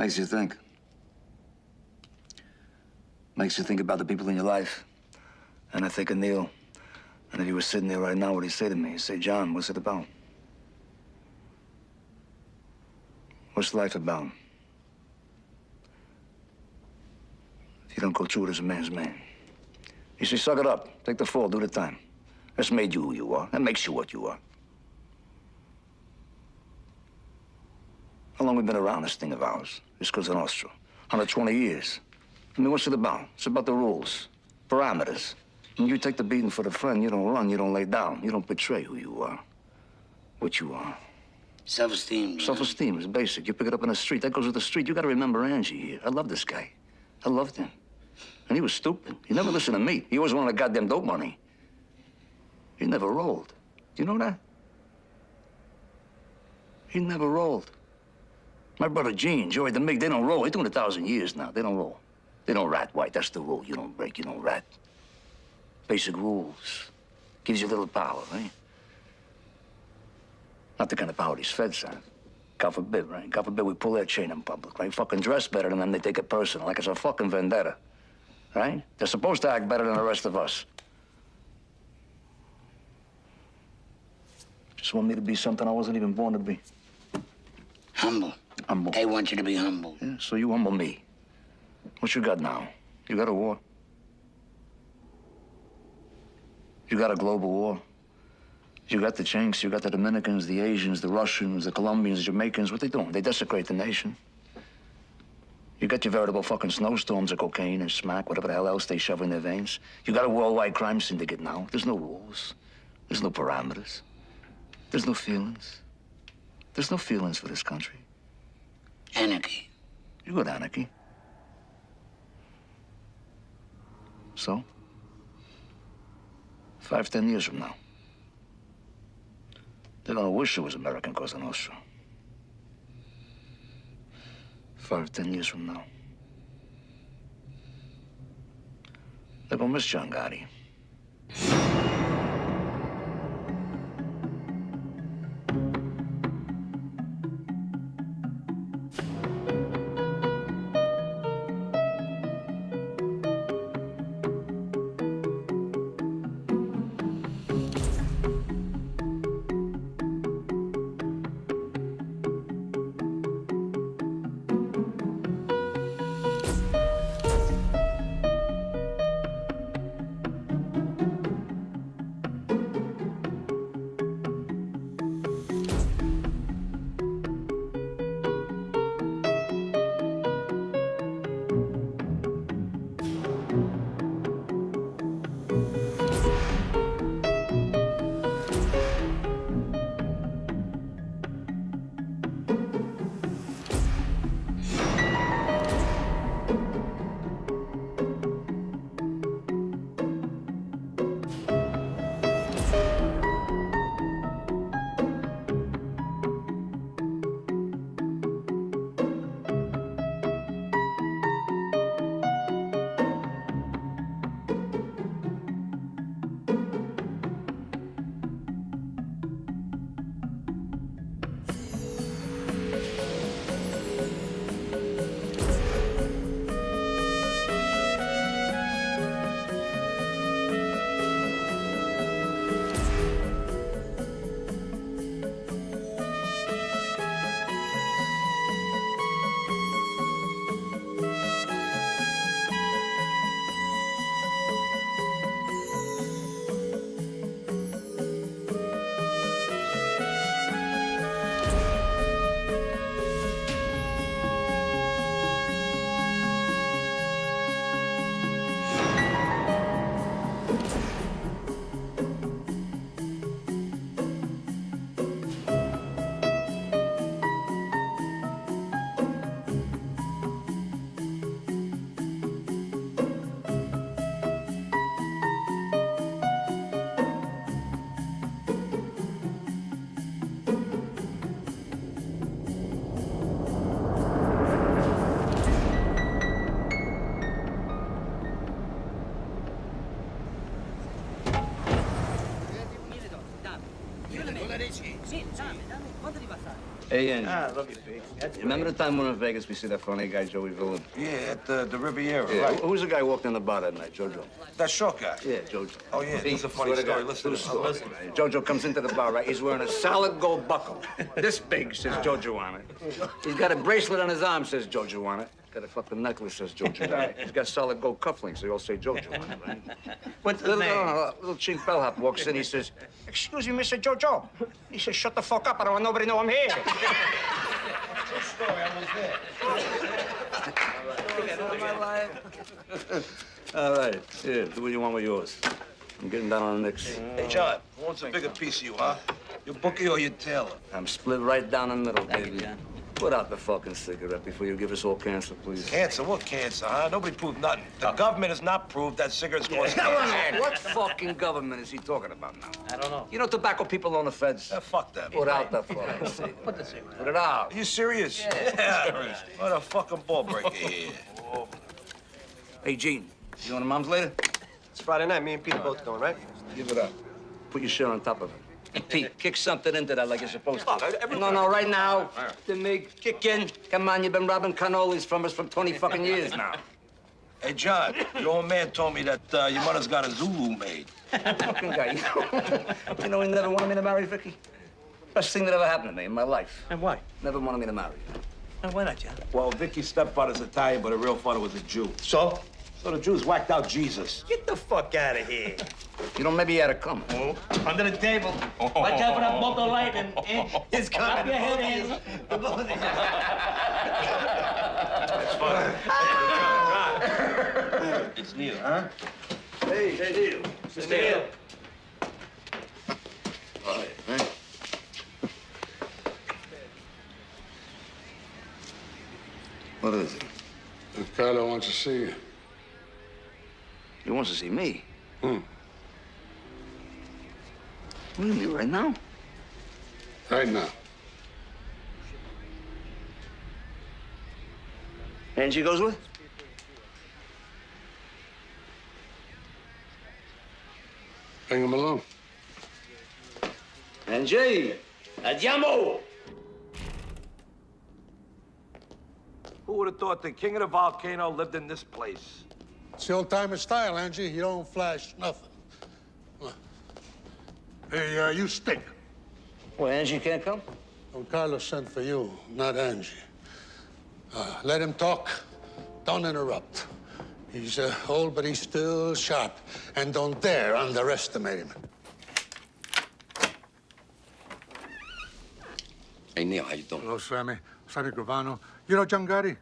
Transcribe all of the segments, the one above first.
Makes you think. Makes you think about the people in your life. And I think of Neil. And if he was sitting there right now, what'd he say to me? He'd say, John, what's it about? What's life about? If you don't go through it as a man's man. You say, suck it up. Take the fall, do the time. That's made you who you are. That makes you what you are. How long we been around this thing of ours? This Cosa Nostra. 120 years. I mean, what's it about? It's about the rules, parameters. When you take the beating for the friend, you don't run, you don't lay down. You don't betray who you are, what you are. Self-esteem. Self-esteem is basic. You pick it up in the street. That goes with the street. You got to remember Angie here. I love this guy. I loved him. And he was stupid. He never listened to me. He always wanted the goddamn dope money. He never rolled. Do you know that? He never rolled. My brother Gene, Joey, the Mig, they don't roll. They're doing 1,000 years now. They don't roll. They don't rat, White. That's the rule. You don't break, you don't rat. Basic rules. Gives you a little power, right? Not the kind of power these feds have. God forbid, right? God forbid we pull their chain in public, right? Fucking dress better than them, they take it personal, like it's a fucking vendetta, right? They're supposed to act better than the rest of us. Just want me to be something I wasn't even born to be. Humble. Humble. They want you to be humble. Yeah, so you humble me. What you got now? You got a war? You got a global war? You got the Chinks, you got the Dominicans, the Asians, the Russians, the Colombians, the Jamaicans. What they doing? They desecrate the nation. You got your veritable fucking snowstorms of cocaine and smack, whatever the hell else they shove in their veins. You got a worldwide crime syndicate now. There's no rules. There's no parameters. There's no feelings. There's no feelings for this country. Anarchy. You got anarchy. So? 5, 10 years from now, they're gonna wish it was American Cosa Nostra. 5, 10 years from now. They're gonna miss John Gotti. Hey, Angie. I love you, Big. Remember the time we were in Vegas, we see that funny guy, Joey Villain? Yeah, at the Riviera, Yeah. right? Who's the guy who walked in the bar that night, Jojo? That short guy. Yeah, Jojo. Oh, yeah, this is a funny Swear to story. God, Listen to this. true story, man. Jojo comes into the bar, right? He's wearing a solid gold buckle. This big, says Jojo on it. He's got a bracelet on his arm, says Jojo on it. Got a fucking necklace, says Jojo on it. He's got solid gold cufflinks, they all say Jojo on it, right? What's his name? Little chink bellhop walks in, he says, "Excuse me, Mr. Jojo." He says, "Shut the fuck up, I don't want nobody to know I'm here." True story, I was there. All right, here, do what you want with yours. I'm getting down on the Knicks. Hey, John, who wants a bigger piece of you, huh? Your bookie or your tailor? I'm split right down the middle, baby. Put out the fucking cigarette before you give us all cancer, please. Cancer? What cancer, huh? Nobody proved nothing. The government has not proved that cigarettes cause cancer. What fucking government is he talking about now? I don't know. You know tobacco people own the feds? Fuck them. Put out the fucking cigarette. Put the cigarette. Put it out. Are you serious? Yeah. What a fucking ball breaker here. Hey, Gene, you going to Mom's later? It's Friday night. Me and Pete are both going, right? Give it up. Put your shirt on top of it. Pete, kick something into that like you're supposed to. every- No, right now. The Mig, kick in. Come on, you've been robbing cannolis from us for 20 fucking years now. Hey, John, your old man told me that your mother's got a Zulu maid. Fucking guy. You know he never wanted me to marry Vicky? Best thing that ever happened to me in my life. And why? Never wanted me to marry her. And why not, John? Well, Vicky's stepfather's Italian, but her real father was a Jew. So? So the Jews whacked out Jesus. Get the fuck out of here. You know, maybe he had to come. Oh, under the table. Watch out for that bolt of lightning. It's coming. Up your head, Angie. That's fine. It's Neil, huh? Hey, Neil. Mr. Neil. All right, man. What is it? Carlo wants to see you. He wants to see me. Hmm. What do you mean, right now? Right now. Angie goes with? Bring him along. Angie! Andiamo! Who would have thought the king of the volcano lived in this place? It's the old-timer style, Angie. You don't flash nothing. Hey, you stink. Well, Angie can't come? Don Carlos sent for you, not Angie. Let him talk. Don't interrupt. He's old, but he's still sharp. And don't dare underestimate him. Hey, Neil, how you doing? Hello, Sammy. Sammy Gravano. You know John Gotti?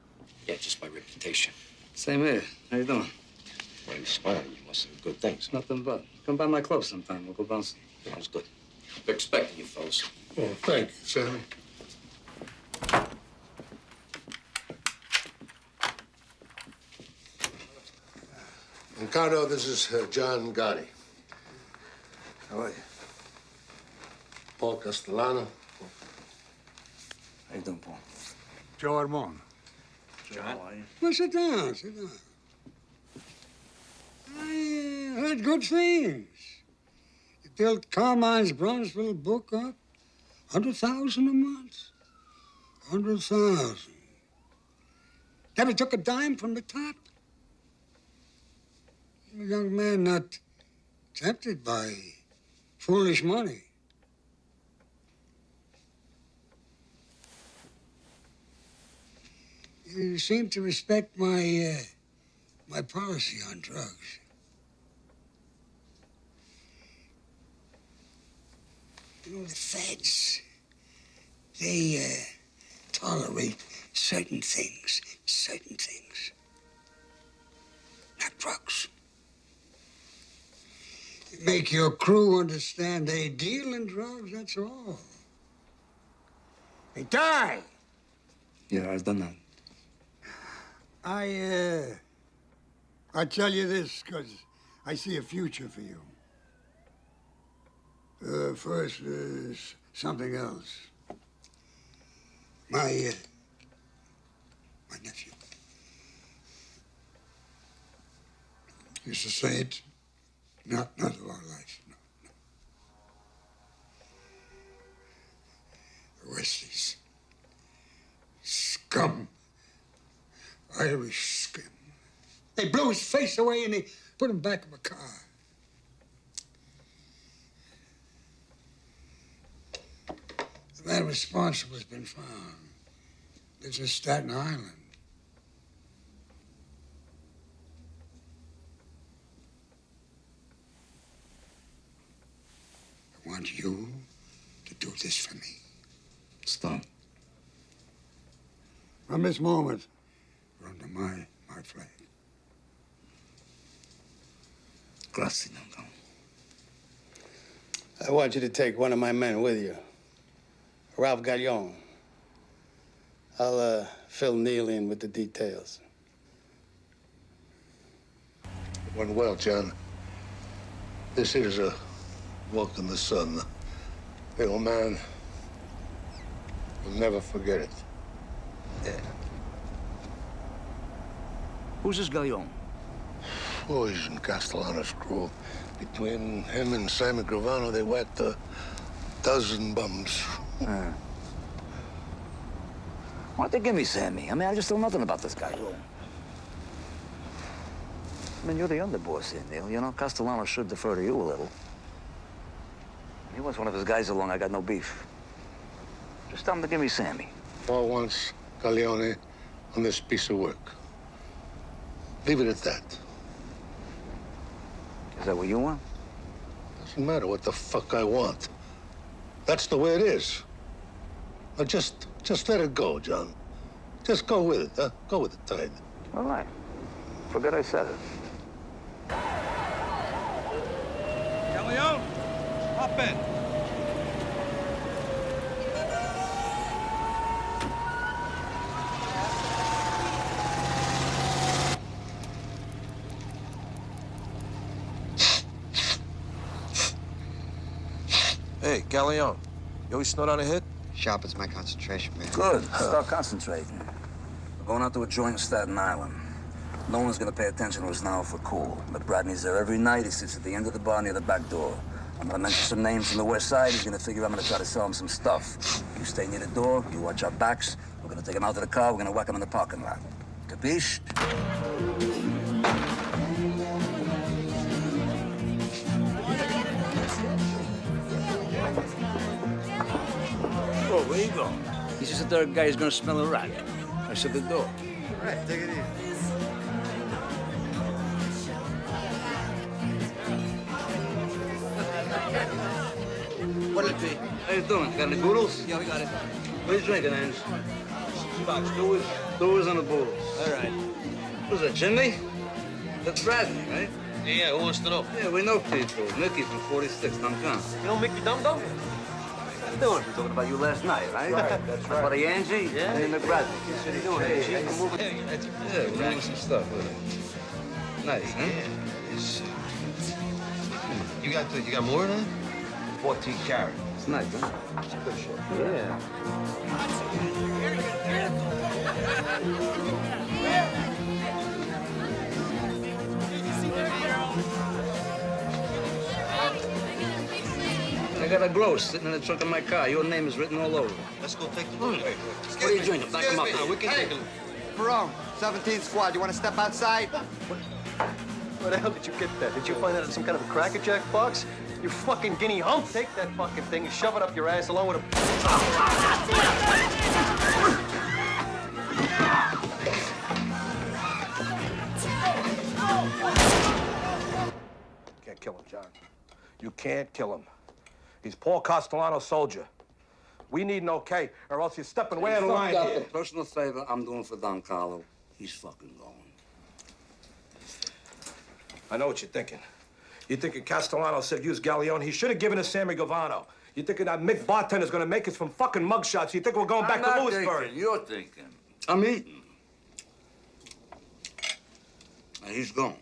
Yeah, just my reputation. Same here. How you doing? Why are you smiling? You must have good things. Nothing but. Come by my club sometime. We'll go bouncing. Sounds good. We're expecting you, fellas. Oh, thank you, Sammy. Ricardo, this is John Gotti. How are you? Paul Castellano. How you doing, Paul? Joe Armon. John? How are you? Well, sit down, sit down. I heard good things. You built Carmine's Bronzeville book up. 100,000 a month. 100,000. Never took a dime from the top. I'm a young man not tempted by foolish money. You seem to respect my policy on drugs. You know, the feds, they tolerate certain things. Not drugs. You make your crew understand they deal in drugs, that's all. They die. Yeah, I've done that. I tell you this because I see a future for you. First, there's something else. My nephew used to say it, not of our life, no. The Westies. Scum. Irish scum. They blew his face away and they put him back in the car. The man responsible has been found. Lives in Staten Island. I want you to do this for me. It's done. From this moment, you're under my flag. Grazie, Duncan. I want you to take one of my men with you. Ralph Gallon. I'll fill Neil in with the details. It went well, John. This is a walk in the sun. The old man will never forget it. Yeah. Who's this Gallon? Oh, he's in Castellano's crew. Between him and Sammy Gravano, they whacked a dozen bums. Why don't they give me Sammy? I mean, I just know nothing about this guy. I mean, you're the underboss here, Neil. You know, Castellano should defer to you a little. He wants one of his guys along. I got no beef. Just tell him to give me Sammy. Paul wants Galleone on this piece of work. Leave it at that. Is that what you want? Doesn't matter what the fuck I want. That's the way it is. Now just let it go, John. Just go with it, huh? Go with the tide. All right. Forget I said it. Galleon, hop in. Hey, Galleon, you always snort on a hit? Sharpens my concentration, man. Good. Start concentrating. We're going out to a joint in Staten Island. No one's gonna pay attention to us now if we're cool. But Bradney's there every night. He sits at the end of the bar near the back door. I'm gonna mention some names from the west side. He's gonna figure I'm gonna try to sell him some stuff. You stay near the door. You watch our backs. We're gonna take him out to the car. We're gonna whack him in the parking lot. Capiche? Oh, where you going? He's just a third guy who's gonna smell a rat. I said the door. All right, take it easy. What'll it be? How you doing? Got any boodles? Yeah, we got it. What are you drinking, Ange? Scotch, Stewards and the boodles. All right. Who's that, Jimmy? That's Bradley, right? Yeah, who wants to know? Yeah, we know people. Mickey from 46, Duncan. You know Mickey Dum Dum? How you doing? We talking about you last night, right? That's right. Buddy Angie? Yeah. And McBradley. What are you doing, Angie? Yeah, we're doing some stuff with it. Nice, huh? You got more than that? 14 carat. It's nice, huh? It's a good shit. Yeah. I got a gross sitting in the trunk of my car. Your name is written all over it. Let's go take a look. What are you drinking? Back him up. We can take a look. Perone, 17th squad. You want to step outside? Where the hell did you get that? Did you find that in some kind of a Cracker Jack box? You fucking guinea hump. Take that fucking thing and shove it up your ass along with a... Can't kill him, John. You can't kill him. He's Paul Castellano's soldier. We need an okay, or else you're stepping way out of line Fucked up here. the personal favor I'm doing for Don Carlo. He's fucking going. I know what you're thinking. You're thinking Castellano said use Galleon. He should have given us Sammy Gavano. You're thinking that Mick bartender's gonna make us from fucking mugshots. You think we're going back to Lewisburg? You're thinking. I'm eating. Now he's gone.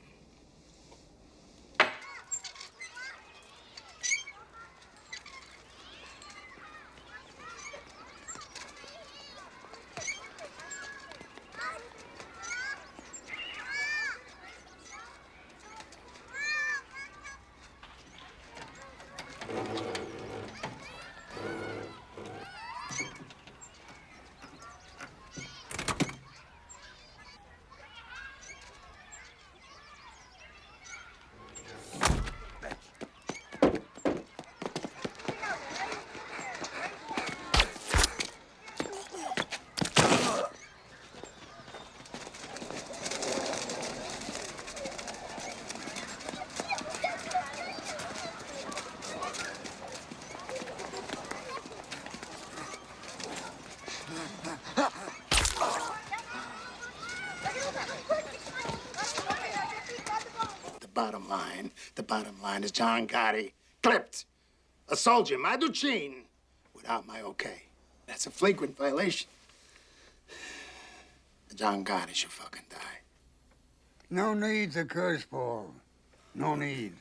bottom line is John Gotti clipped a soldier, my Duchin, without my okay. That's a flagrant violation. John Gotti should fucking die. No need to curse, Paul. No need.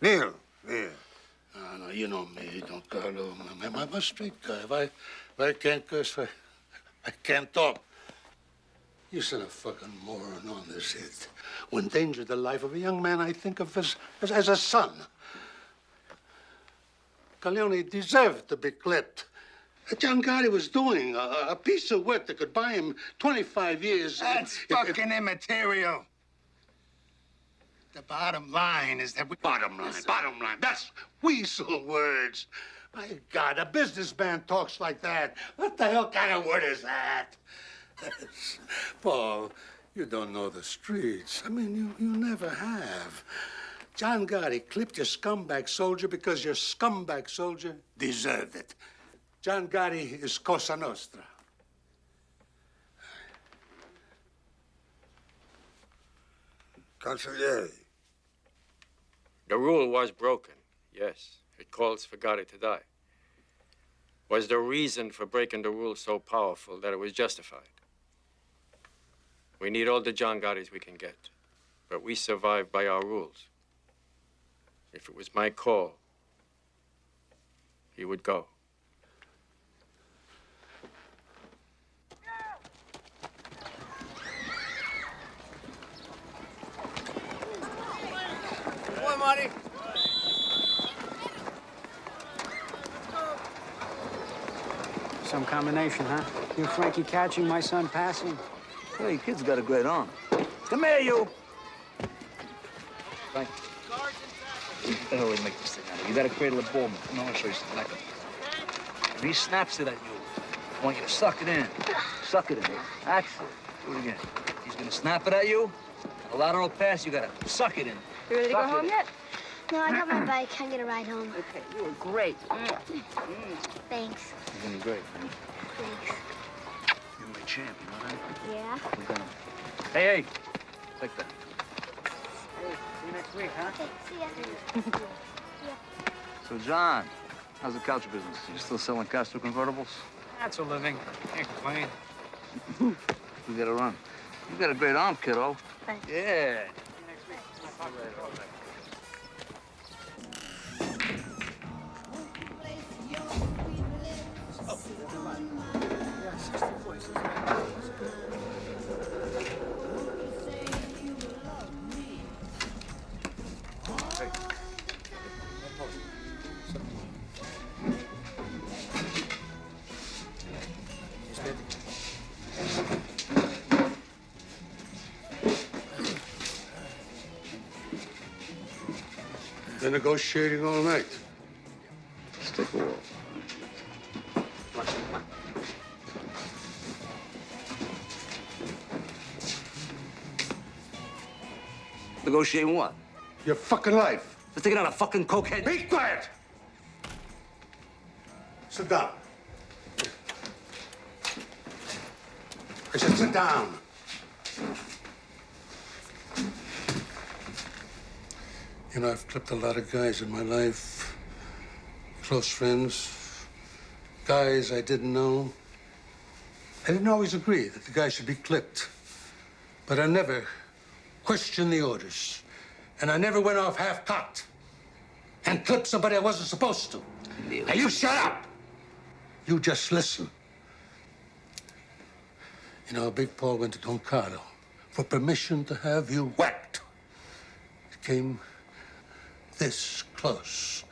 Neil. No, you know me, Don Carlo. I'm a straight guy. If I can't curse, I can't talk. You sent a fucking moron on this hit. Who endangered the life of a young man I think of as a son. Corleone deserved to be clipped. John Gotti was doing a piece of work that could buy him 25 years. That's fucking immaterial. The bottom line is that we... Bottom line. That's weasel words. My God, a businessman talks like that. What the hell kind of word is that? Paul, you don't know the streets. I mean, you never have. John Gotti clipped your scumbag soldier because your scumbag soldier deserved it. John Gotti is Cosa Nostra. Consigliere. The rule was broken, yes. It calls for Gotti to die. Was the reason for breaking the rule so powerful that it was justified? We need all the John Gottis we can get, but we survive by our rules. If it was my call, he would go. Come on, Marty. Some combination, huh? You Frankie catching, my son passing? Hey, kid's got a great arm. Come here, you. Frank. What the hell we make this thing out of? You gotta cradle a ball, man. Come on, I'll show you something like it. If he snaps it at you, I want you to suck it in. Suck it in. Actually, do it again. He's gonna snap it at you. A lateral pass, you gotta suck it in. You ready to go Suck home it in. yet? No, I got my bike. I'm gonna ride home. Okay, you were great. Thanks. You're doing great, man. Thanks. You're my champ, you know that? Yeah? We're going. Hey, take that. Hey, see you next week, huh? Okay, see ya. So, John, how's the couch business? You still selling Castro convertibles? That's a living. Can't complain. We gotta run. You got a great arm, kiddo. Thanks. Yeah. See you next week. My pocket. They're negotiating all night. Let's take a walk. Negotiating what? Your fucking life. They're taking out a fucking cokehead. Be quiet! Sit down. I said sit down. You know, I've clipped a lot of guys in my life. Close friends. Guys I didn't know. I didn't always agree that the guy should be clipped. But I never questioned the orders. And I never went off half-cocked and clipped somebody I wasn't supposed to. Now, you shut up! You just listen. You know, Big Paul went to Don Carlo for permission to have you whacked. It came this close.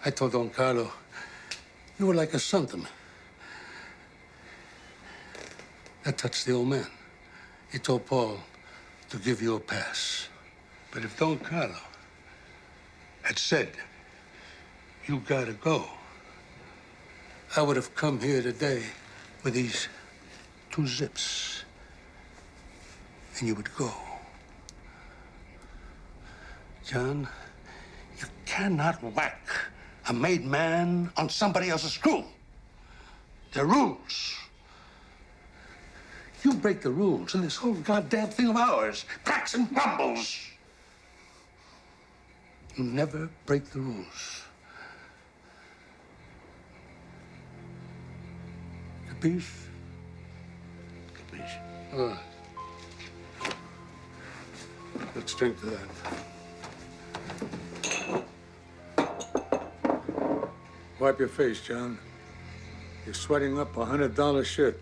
I told Don Carlo, you were like a son to me. That touched the old man. He told Paul to give you a pass. But if Don Carlo had said, you gotta go, I would have come here today with these 2 zips, and you would go. John, you cannot whack a made man on somebody else's screw. There are rules. You break the rules, and this whole goddamn thing of ours cracks and crumbles. You never break the rules. Capiche? Capiche. Let's drink to that. Wipe your face, John. You're sweating up $100 shit.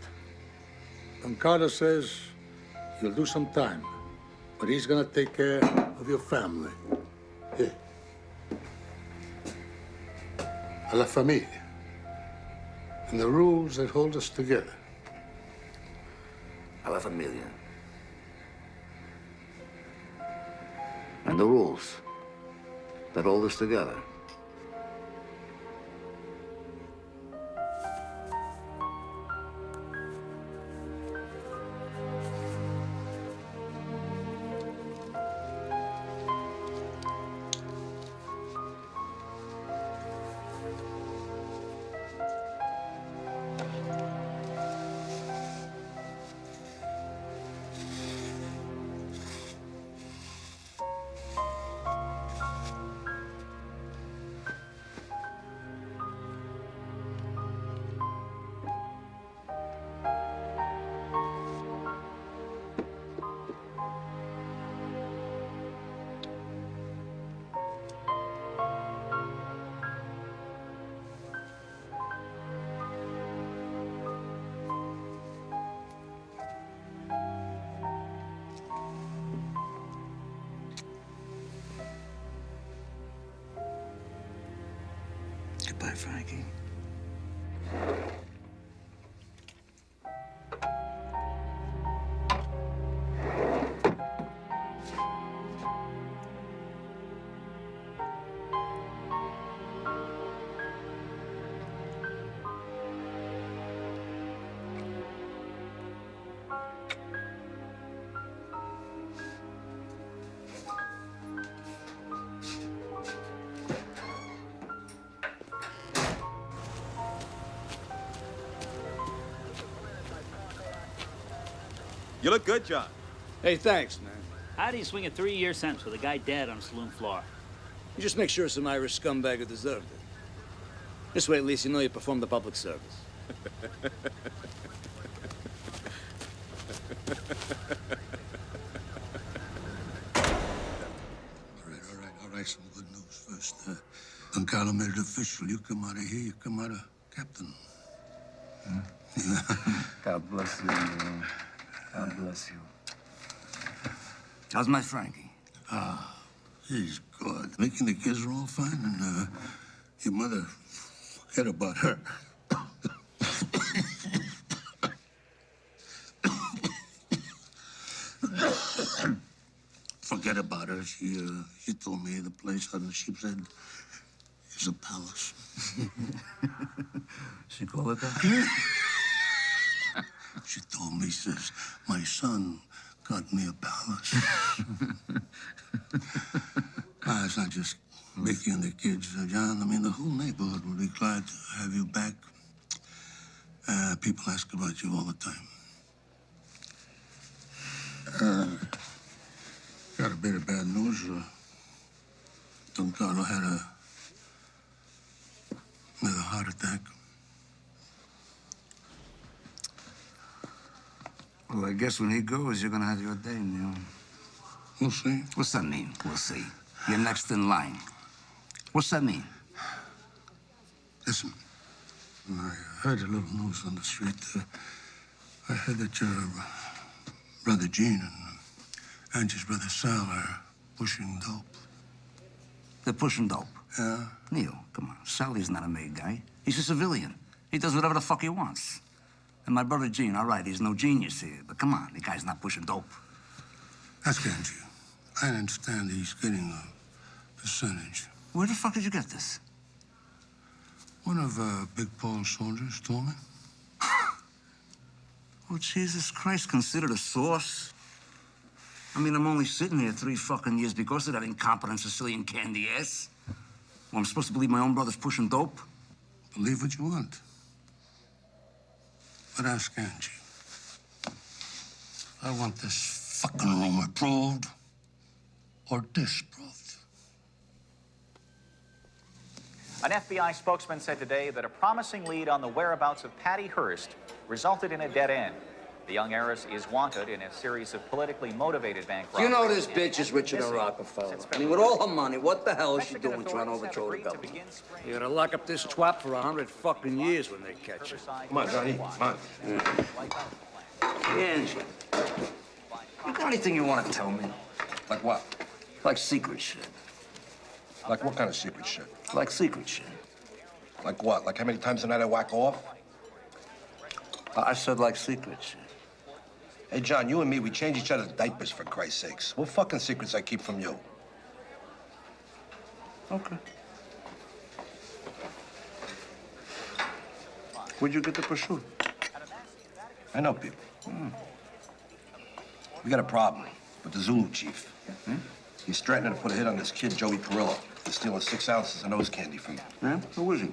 Don Carlos says you'll do some time, but he's gonna take care of your family. Here. A la familia. And the rules that hold us together. A la familia. And the rules that hold us together. Goodbye, Frankie. You look good, John. Hey, thanks, man. How do you swing a 3-year sentence with a guy dead on a saloon floor? You just make sure some Irish scumbag who deserved it. This way, at least you know you performed the public service. All right, some good news first. Don Carlo made it official. You come out of here, you come out of captain. God bless you, man. God bless you. How's my Frankie? He's good. Making the kids are all fine, and your mother, forget about her. Forget about her. She told me the place on the Sheep's Head is a palace. She call it that? She told me, says, my son got me a palace. It's not just Mickey and the kids, John. I mean, the whole neighborhood will be glad to have you back. People ask about you all the time. Got a bit of bad news. Don Carlo had another heart attack. Well, I guess when he goes, you're gonna have your day, Neil. We'll see. What's that mean? We'll see. You're next in line. What's that mean? Listen, I heard a little news on the street. I heard that your brother Gene and Angie's brother Sal are pushing dope. They're pushing dope. Yeah? Neil, come on. Sally's not a made guy. He's a civilian. He does whatever the fuck he wants. And my brother Gene, all right, he's no genius here, but come on, the guy's not pushing dope. Ask Angie. I understand he's getting a percentage. Where the fuck did you get this? One of Big Paul's soldiers told me. Oh, Jesus Christ, considered a source? I mean, I'm only sitting here 3 fucking years because of that incompetent Sicilian candy ass. Well, I'm supposed to believe my own brother's pushing dope? Believe what you want. But ask Angie. I want this fucking rumor proved or disproved. An FBI spokesman said today that a promising lead on the whereabouts of Patty Hearst resulted in a dead end. The young heiress is wanted in a series of politically motivated bank robberies. You know this bitch is richer than Rockefeller. I mean, with all her money, what the hell is she doing trying to overthrow the government? You're gonna lock up this twat for 100 fucking years when they catch her. Come on, Johnny. Come on. Angie, you got anything you want to tell me? Like what? Like secret shit. Like what kind of secret shit? Like secret shit. Like what? Like how many times a night I whack off? I said like secret shit. Hey, John, you and me, we change each other's diapers, for Christ's sakes. What fucking secrets I keep from you? Okay. Where'd you get the prosciutto? I know people. We got a problem with the Zulu chief. He's threatening to put a hit on this kid, Joey Perillo. He's stealing 6 ounces of nose candy from him. Yeah? Who is he?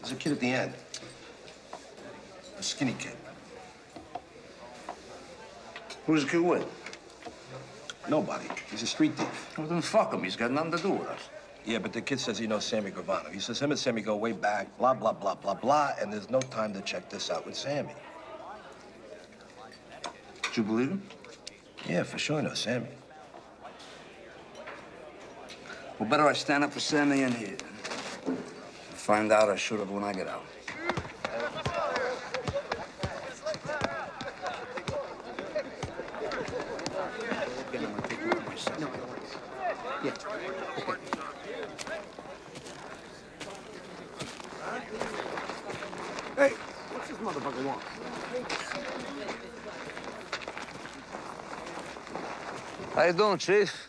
There's a kid at the end. A skinny kid. Who's the kid with? Nobody. He's a street thief. Well, then fuck him. He's got nothing to do with us. Yeah, but the kid says he knows Sammy Gravano. He says him and Sammy go way back, blah, blah, blah, blah, blah, and there's no time to check this out with Sammy. Did you believe him? Yeah, for sure, no Sammy. Well, better I stand up for Sammy in here. Find out or shoot up when I get out. Hey, what's this motherfucker want? How you doing, Chief?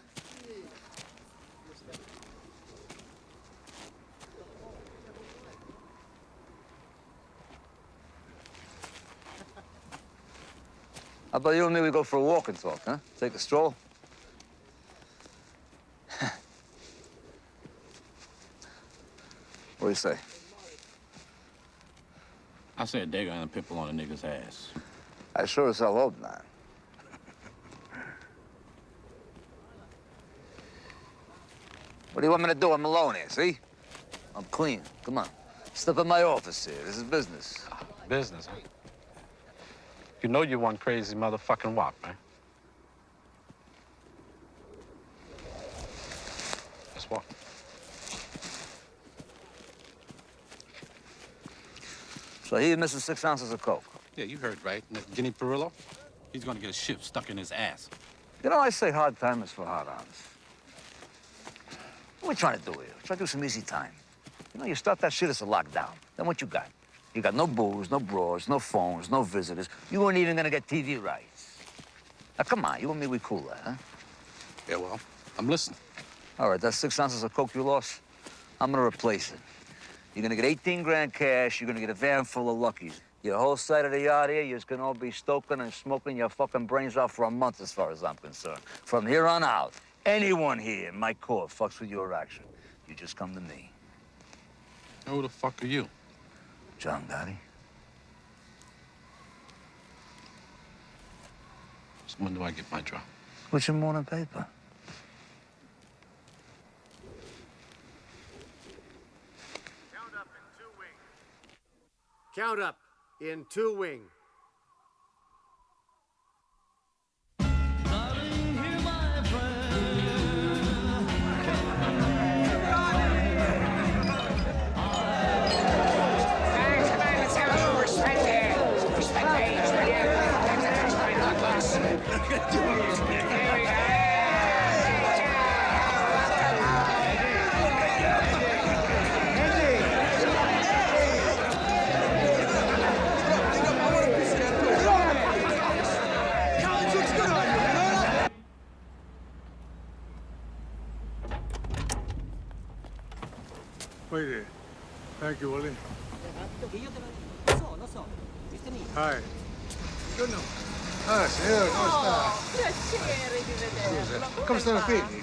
How about you and me, we go for a walk and talk, huh? Take a stroll? What do you say? I said they're gonna pimple on a nigga's ass. I sure as hell hope not. What do you want me to do? I'm alone here, see? I'm clean. Come on. Step in my office here. This is business. Business, huh? You know you one crazy motherfucking wop, man. Let's walk. So he's missing 6 ounces of coke. Yeah, you heard right. And that Guinea Perillo, he's gonna get a ship stuck in his ass. You know, I say hard time is for hard-ons. What are we trying to do here? Try to do some easy time. You know, you start that shit as a lockdown. Then what you got? You got no booze, no bras, no phones, no visitors. You weren't even gonna get TV rights. Now, come on, you and me, we cool that, huh? Yeah, well, I'm listening. All right, that's 6 ounces of coke you lost. I'm gonna replace it. You're gonna get 18 grand cash. You're gonna get a van full of luckies. Your whole side of the yard here, you're just gonna all be stoking and smoking your fucking brains out for a month, as far as I'm concerned. From here on out, anyone here in my court fucks with your action, you just come to me. Who the fuck are you? John Gotti. So when do I get my drop? What's your morning paper? Count up in 2 wing. Wait there. Thank you, Willie. Hi. Buongiorno. Ah, signora, come sta? Piacere di vederla. Come stanno i figli?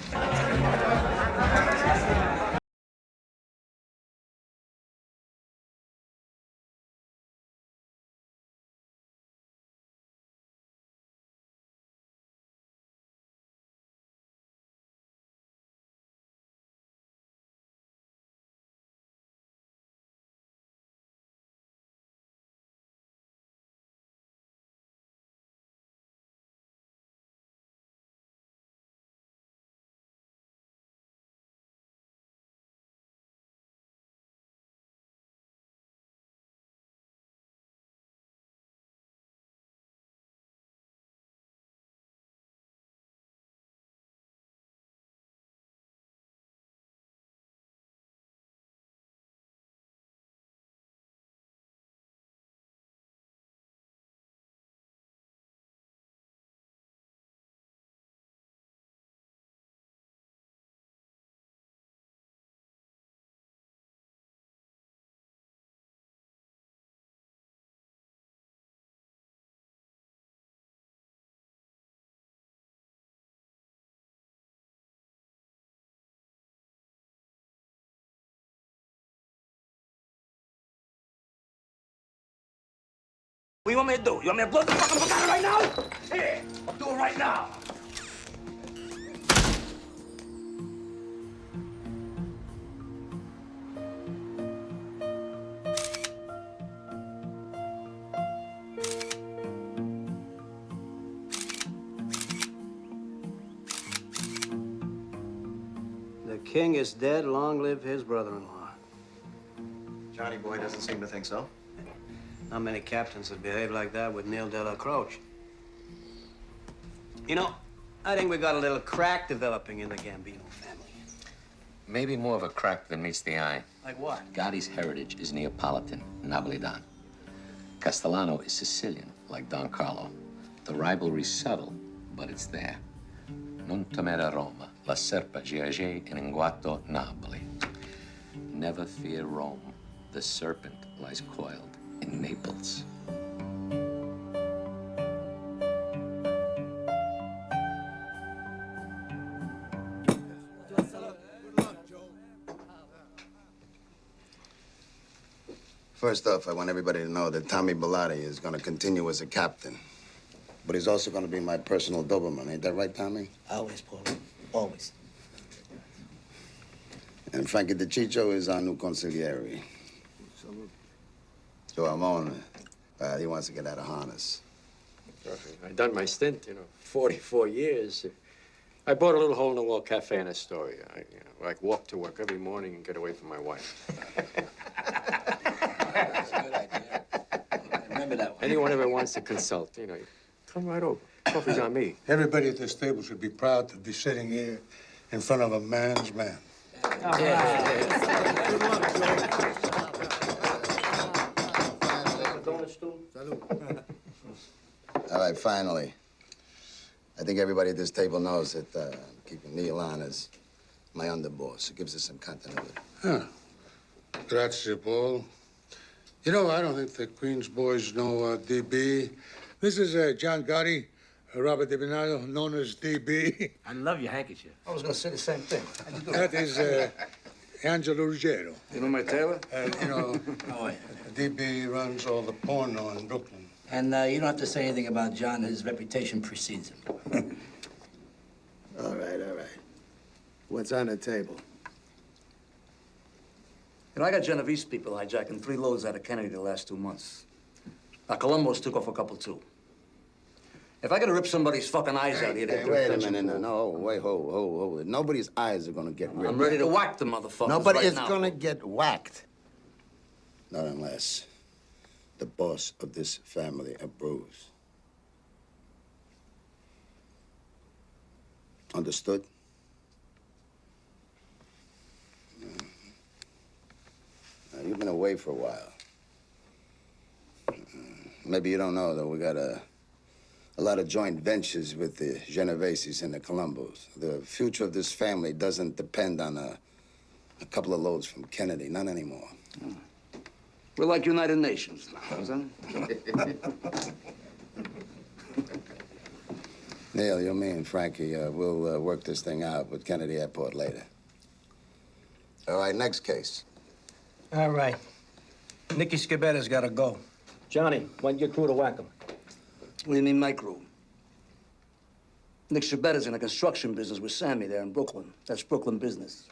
do you want me to do? You want me to blow the fucking book out right now? Here, I'll do it right now. The king is dead. Long live his brother-in-law. Johnny boy doesn't seem to think so. Not many captains would behave like that with Neil de la Croce. You know, I think we got a little crack developing in the Gambino family. Maybe more of a crack than meets the eye. Like what? Gotti's heritage is Neapolitan, Napolitan. Castellano is Sicilian, like Don Carlo. The rivalry's subtle, but it's there. Non temere Roma, la serpa giace in inguato Napoli. Never fear Rome. The serpent lies coiled in Naples. First off, I want everybody to know that Tommy Bilotti is going to continue as a captain. But he's also going to be my personal Doberman. Ain't that right, Tommy? Always, Paul. Always. And Frankie DeCiccio is our new consigliere. Joe Amon, he wants to get out of harness. Perfect. I done my stint, 44 years. I bought a little hole-in-the-wall cafe in Astoria. I walk to work every morning and get away from my wife. That's a good idea. Remember that one. Anyone ever wants to consult, you come right over. Coffee's on me. Everybody at this table should be proud to be sitting here in front of a man's man. All right, finally. I think everybody at this table knows that I'm keeping Neil on as my underboss. It gives us some continuity. Huh. Grazie, Paul. You know, I don't think the Queen's boys know DB. This is John Gotti, Robert Di Bernardo, known as DB. I love your handkerchief. I was going to say the same thing. That is Angelo Ruggiero. You know my tailor? DB runs all the porno in Brooklyn. And you don't have to say anything about John. His reputation precedes him. All right. What's on the table? I got Genovese people hijacking 3 loads out of Kennedy the last 2 months. Now, Colombo's took off a couple, too. If I gotta rip somebody's fucking eyes out here... Hey, wait a minute. No, wait, hold. Nobody's eyes are gonna get ripped. I'm ready to whack the motherfuckers Nobody right is now. gonna get whacked. Not unless the boss of this family approves. Understood? Now, you've been away for a while. Maybe you don't know that we got a lot of joint ventures with the Genoveses and the Colombos. The future of this family doesn't depend on a couple of loads from Kennedy. Not anymore. We're like United Nations now, isn't it? Neil, you, me, and Frankie, we'll work this thing out with Kennedy Airport later. All right, next case. All right. Nicky Scabetta's got to go. Johnny, want your crew to whack him? What do you mean, my crew? Nick Shabetta's in the construction business with Sammy there in Brooklyn. That's Brooklyn business.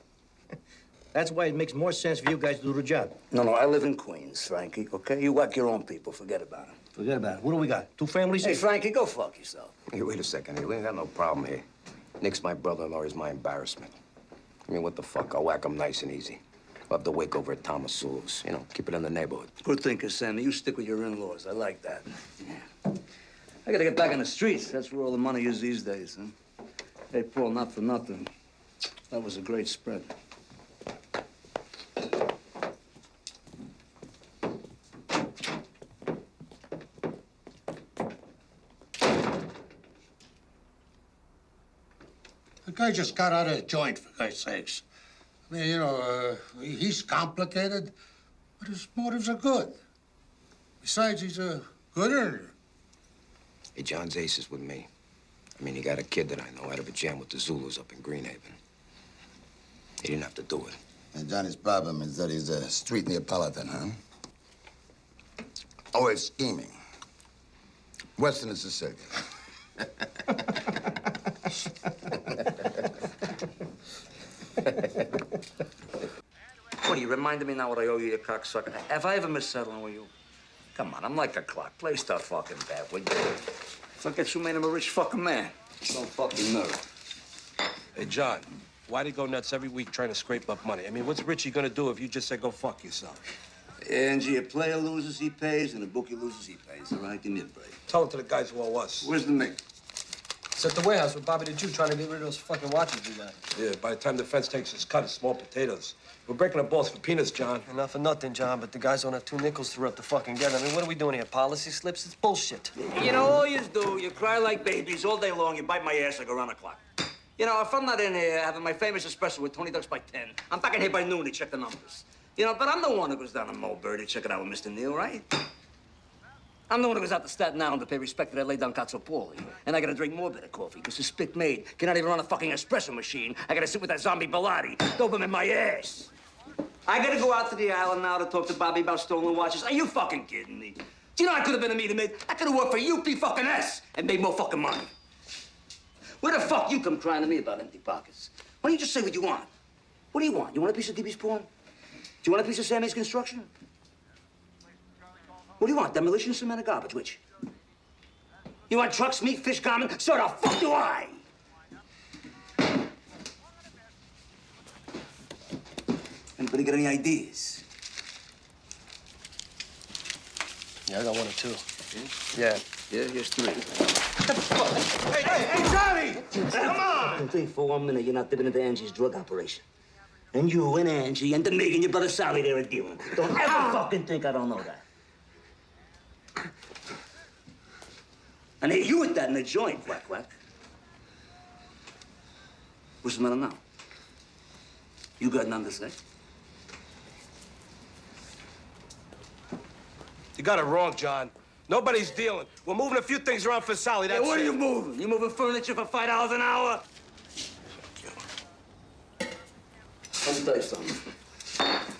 That's why it makes more sense for you guys to do the job. No, I live in Queens, Frankie, okay? You whack your own people. Forget about it. Forget about it. What do we got? 2 families? Hey, Frankie, go fuck yourself. Hey, wait a second. Hey, we ain't got no problem here. Nick's my brother-in-law. He's my embarrassment. I mean, what the fuck? I'll whack him nice and easy. We'll have the wake over at Thomas Sewell's. Keep it in the neighborhood. Good thinking, Sammy. You stick with your in-laws. I like that. Yeah. I gotta get back on the streets. That's where all the money is these days, huh? Hey, Paul, not for nothing. That was a great spread. The guy just got out of a joint, for God's sakes. I mean, he's complicated, but his motives are good. Besides, he's a good earner. Hey, John's ace is with me. I mean, he got a kid that I know out of a jam with the Zulus up in Greenhaven. He didn't have to do it. And Johnny's problem is that he's a street Neapolitan, huh? Always scheming. Western and Sicilian. What, you reminded me now what I owe you, you cocksucker? Have I ever missed settling with you? Come on, I'm like a clock. Play stuff fucking bad, would you? Forget you made him a rich fucking man. Don't fucking nerve. Hey, John, why'd he go nuts every week trying to scrape up money? I mean, what's Richie gonna do if you just say go fuck yourself? Angie, a player loses, he pays, and a bookie loses, he pays. All right, give me a break. Tell it to the guys who owe us. Where's the mate? It's at the warehouse with Bobby the Jew trying to get rid of those fucking watches we got. Yeah, by the time the fence takes its cut, it's small potatoes. We're breaking the balls for peanuts, John. Enough for nothing, John, but the guys don't have 2 nickels to rub the fucking together. I mean, what are we doing here? Policy slips? It's bullshit. You know, all you do, you cry like babies all day long, you bite my ass like around the clock. You know, if I'm not in here having my famous espresso with 20 ducks by 10, I'm back in here by noon to check the numbers. You know, but I'm the one who goes down to Mulberry to check it out with Mr. Neal, right? I'm the one who goes out to Staten Island to pay respect to that lay-down Cazzopoli. And I gotta drink more bitter coffee, because the spick maid cannot even run a fucking espresso machine. I gotta sit with that zombie Bilotti, Doberman my ass. I gotta go out to the island now to talk to Bobby about stolen watches. Are you fucking kidding me? Do you know I could have been a meter maid? I could have worked for UP and made more fucking money. Where the fuck you come crying to me about empty pockets? Why don't you just say what you want? What do you want? You want a piece of DB's porn? Do you want a piece of Sammy's construction? What do you want? Demolition, cement, or garbage? Which? You want trucks, meat, fish, garment? So the fuck do I? Anybody got any ideas? Yeah, I got 1 or 2. Yeah? Yeah, here's 3. Hey, Johnny! Come on! Don't think for 1 minute you're not dipping into Angie's drug operation. And you and Angie and the Mig and your brother Sally, they're a dealing. Don't ever fucking think I don't know that. And hey, you with that in the joint, whack. What's the matter now? You got nothing to say? You got it wrong, John. Nobody's dealing. We're moving a few things around for Sally, that's What are it. you moving? You moving furniture for $5 an hour? Let me tell you something.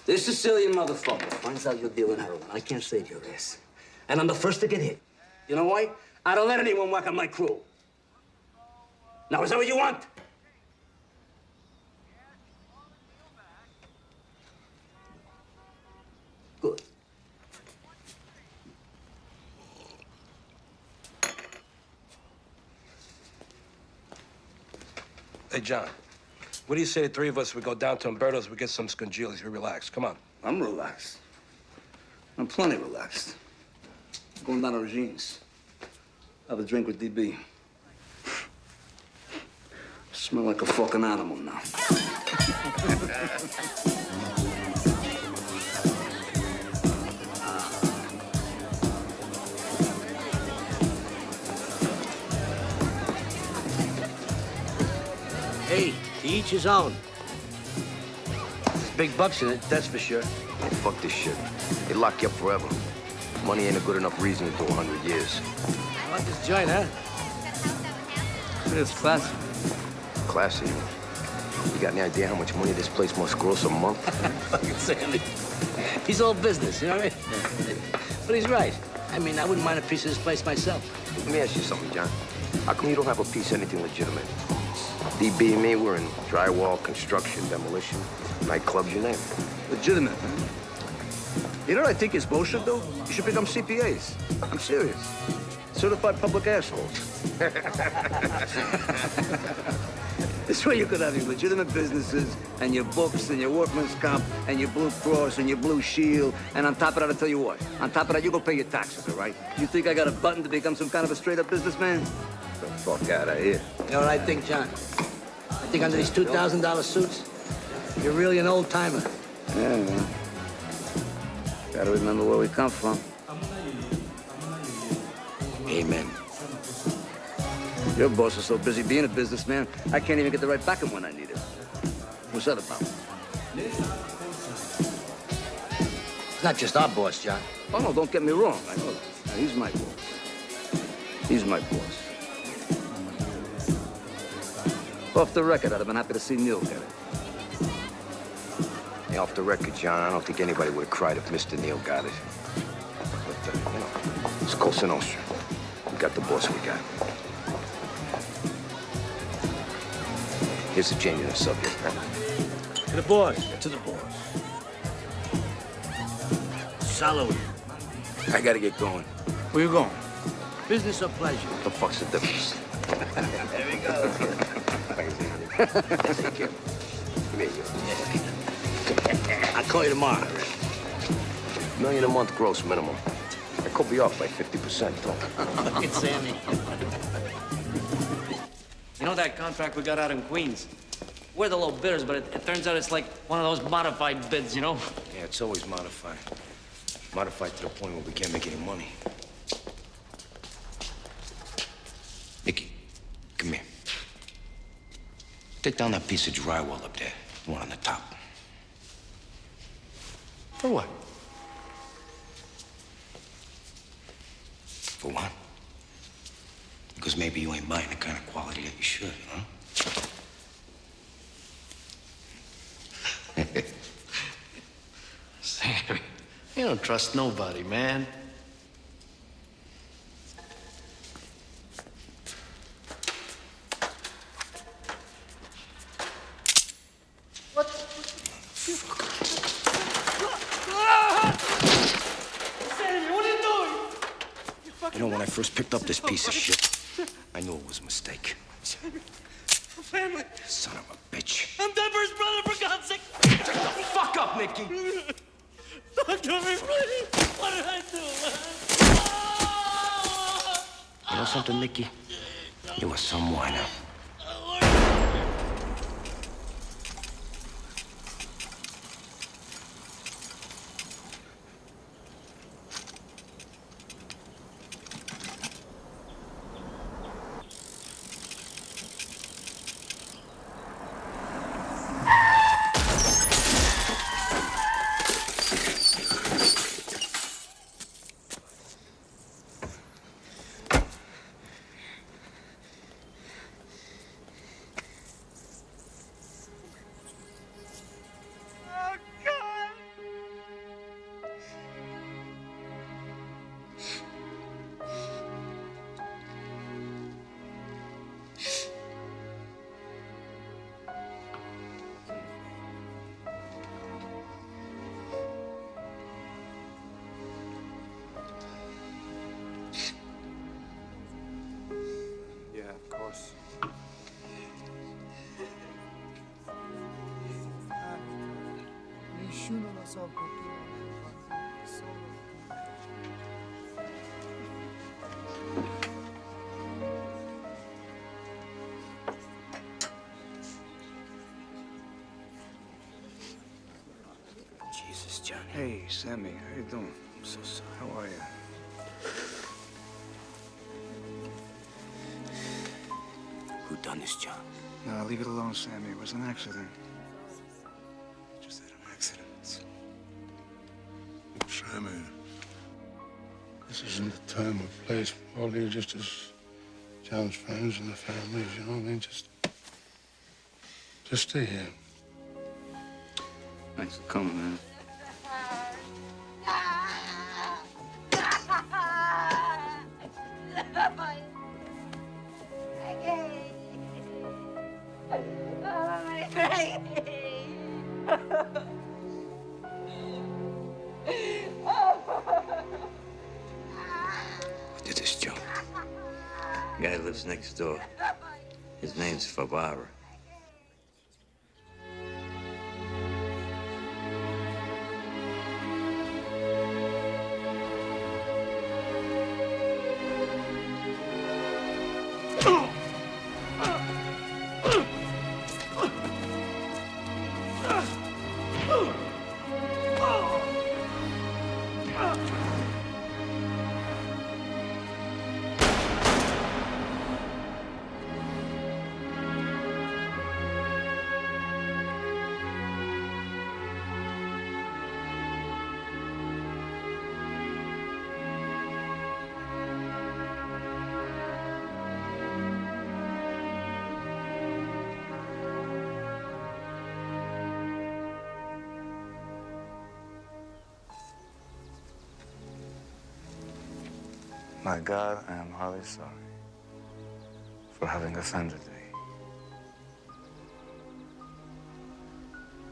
This Sicilian motherfucker finds out you're dealing heroin. I can't save your ass. And I'm the first to get hit. You know why? I don't let anyone whack on my crew. Now, is that what you want? Good. Hey, John, what do you say the 3 of us, we go down to Umberto's, we get some scongilis, we relax. Come on. I'm relaxed. I'm plenty relaxed. Going down to Regine's. Have a drink with DB. Smell like a fucking animal now. Hey, to each his own. There's big bucks in it, that's for sure. Hey, fuck this shit. They lock you up forever. Money ain't a good enough reason to do 100 years. I like this joint, huh? It's classy. Classy. You got any idea how much money this place must gross a month? Fucking Sammy. He's all business, you know what I mean? But he's right. I mean, I wouldn't mind a piece of this place myself. Let me ask you something, John. How come you don't have a piece of anything legitimate? DB and me, we're in drywall, construction, demolition, nightclubs, you name it. Legitimate, man. You know what I think is bullshit, though? You should become CPAs. I'm serious. Certified public assholes. This way you could have your legitimate businesses and your books and your workman's comp and your Blue Cross and your Blue Shield. And on top of that, I'll tell you what. On top of that, you go pay your taxes, all right? You think I got a button to become some kind of a straight-up businessman? Get the fuck out of here. You know what I think, John? I think under these $2,000 suits, you're really an old-timer. Yeah, man. Gotta remember where we come from. Amen. Your boss is so busy being a businessman, I can't even get the right back him when I need it. What's that about? It's not just our boss, John. Oh, no, don't get me wrong. I know that. He's my boss. He's my boss. Off the record, I'd have been happy to see Neil get it. Hey, off the record, John, I don't think anybody would have cried if Mr. Neal got it. But, it's Cosa Nostra. got the boss we got. Here's the change in the subject, huh? To the boss. To the boss. Salud. I gotta get going. Where you going? Business or pleasure? What the fuck's the difference? There we go. Take care. Come here, you. I'll call you tomorrow. $1 million a month gross minimum. I could be off by 50%, though. Look at Sammy. You know that contract we got out in Queens? We're the low bidders, but it turns out it's like one of those modified bids, you know? Yeah, it's always modified. Modified to the point where we can't make any money. Nicky, come here. Take down that piece of drywall up there, the one on the top. For what? For what? Because maybe you ain't buying the kind of quality that you should, huh? Sammy, you don't trust nobody, man. Sammy, what are you doing? You know, when I first picked up this piece of shit, I knew it was a mistake. Family. Son of a bitch. I'm Denver's brother, for God's sake. Shut the fuck up, Nicky. Talk to me, please. What did I do, man? You know something, Nicky? You are some whiner. Yeah, of course. Nessuno lo so perché solo Jesus, Johnny. Hey, Sammy, how you doing? I'm so sorry. How are you? Who done this, John? No, leave it alone, Sammy. It was an accident. Just had an accident. Sammy, this isn't the time or place for all you, just as John's friends and the families, you know what I mean? Just stay here. Thanks for coming, man. Who did this, Joe? Guy lives next door. His name's Favara. My God, I am highly sorry for having offended thee.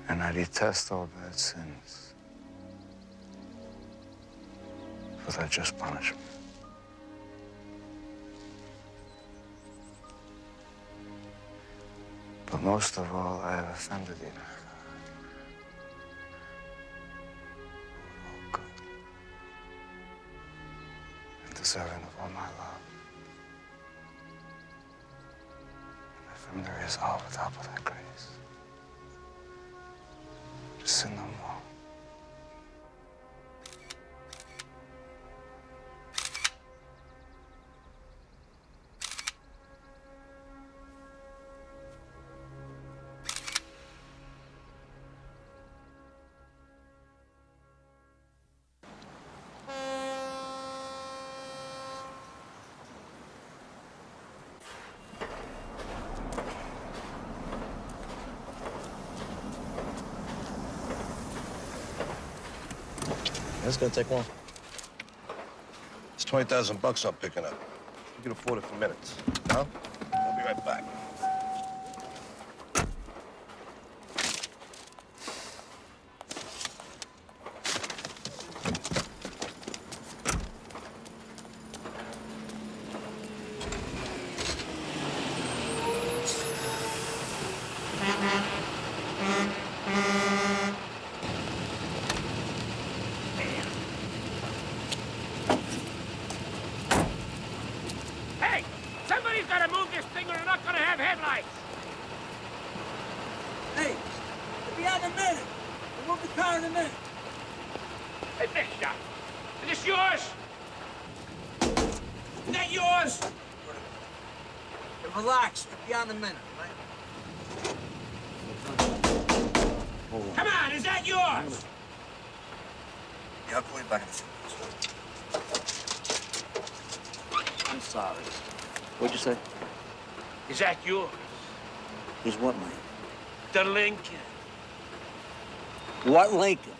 And I detest all bad sins for their just punishment. But most of all, I have offended thee, my God. Oh, good. And deserving of all my love. And from there is all without but thy grace. To sin no more. That's gonna take long. It's 20,000 bucks I'm picking up. You can afford it for minutes. No? I'll be right back. Hey! Somebody's gotta move this thing or we're not gonna have headlights! Hey, it'll be out in a minute. We'll move the car in a minute. Hey, mister! Is this yours? Is that yours? Hey, relax. It'll be out in a minute, right? Come on, is that yours? Yeah, I'll call you back in a few minutes. I'm sorry. What'd you say? Is that yours? He's what, man? The Lincoln. What Lincoln?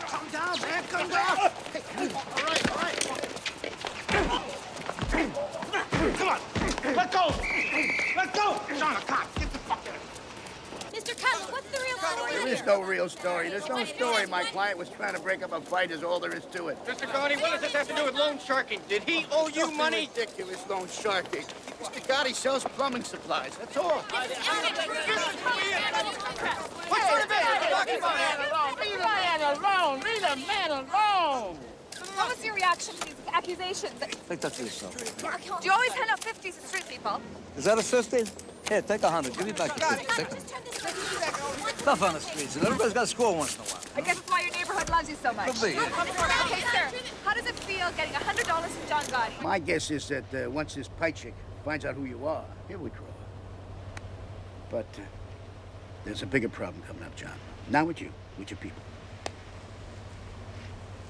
Calm down, man. Calm down. Hey, all right. Come on. Let go. Let go. John, a cop. Get the fuck out of here. Mr. Cutler, what's the real story There is no real story. There's no story. My client was trying to break up a fight is all there is to it. Mr. Gotti, what does this have to do with loan sharking? Did he owe you Nothing money? ridiculous loan sharking. Mr. Gotti sells plumbing supplies. That's all. What sort of man are you talking about? Leave the man alone! Leave the man alone! What was your reaction to these accusations? Take that to yourself. Do you always hand out 50s to street people? Is that a 50? Here, take 100. Give me back the 50. Take it. Tough on the streets, and everybody's got to score once in a while. I guess that's why your neighborhood loves you so much. Could be, yeah. Okay, sir, how does it feel getting $100 from John Gotti? My guess is that once this pie chick finds out who you are, he'll withdraw. But there's a bigger problem coming up, John. Not with you, with your people.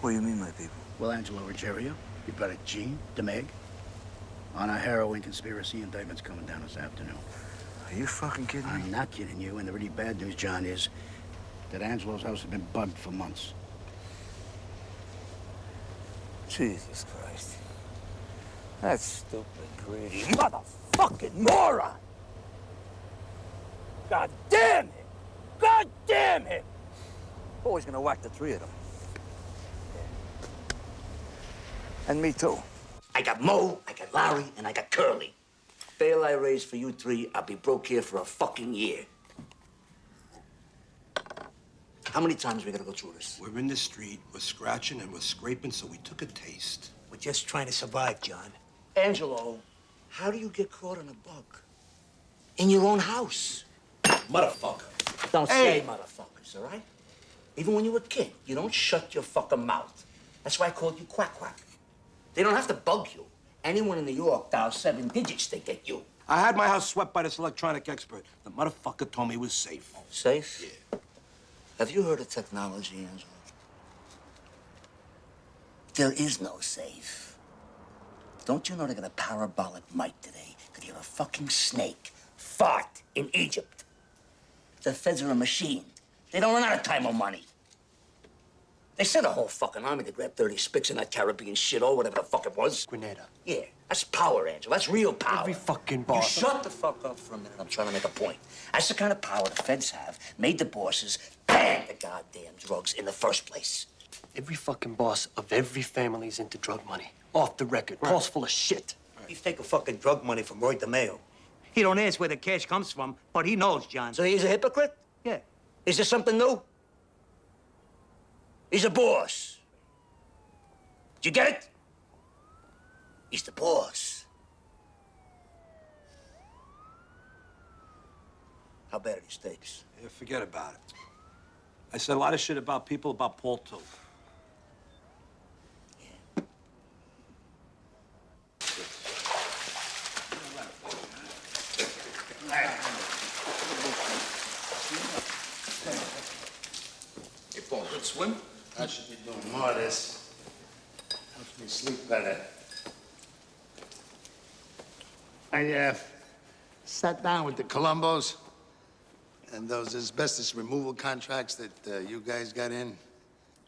What do you mean, my people? Well, Angelo Ruggiero, your brother Gene, DeMeg, on a heroin conspiracy indictment's coming down this afternoon. Are you fucking kidding me? I'm not kidding you, and the really bad news, John, is that Angelo's house has been bugged for months. Jesus Christ. That stupid, greedy motherfucking moron! God damn him! God damn him! Always gonna whack the three of them. And me too. I got Mo, I got Larry, and I got Curly. Bail I raise for you three, I'll be broke here for a fucking year. How many times are we gonna go through this? We're in the street, we're scratching and we're scraping, so we took a taste. We're just trying to survive, John. Angelo, how do you get caught on a bug? In your own house. Motherfucker. Don't say motherfuckers, all right? Even when you were a kid, you don't shut your fucking mouth. That's why I called you Quack Quack. They don't have to bug you. Anyone in New York dials 7 digits, they get you. I had my house swept by this electronic expert. The motherfucker told me it was safe. Safe? Yeah. Have you heard of technology, Angelo? There is no safe. Don't you know they got a parabolic mic today? Could hear a fucking snake fart in Egypt. The feds are a machine. They don't run out of time or money. They sent a whole fucking army to grab 30 spics in that Caribbean shit or whatever the fuck it was. Grenada. Yeah, that's power, Angel. That's real power. Every fucking You boss. shut the fuck up for a minute. I'm trying to make a point. That's the kind of power the feds have. Made the bosses ban the goddamn drugs in the first place. Every fucking boss of every family's into drug money. Off the record. Paul's full of shit. He's taking fucking drug money from Roy DeMeo. He don't ask where the cash comes from, but he knows, John. So he's a hypocrite? Yeah. Is there something new? He's a boss. Did you get it? He's the boss. How bad are these tapes? Yeah, forget about it. I said a lot of shit about people, about Paul, too. Hey, Paul, good swim? I should be doing more of this. Helps me sleep better. I sat down with the Colombos and those asbestos removal contracts that you guys got in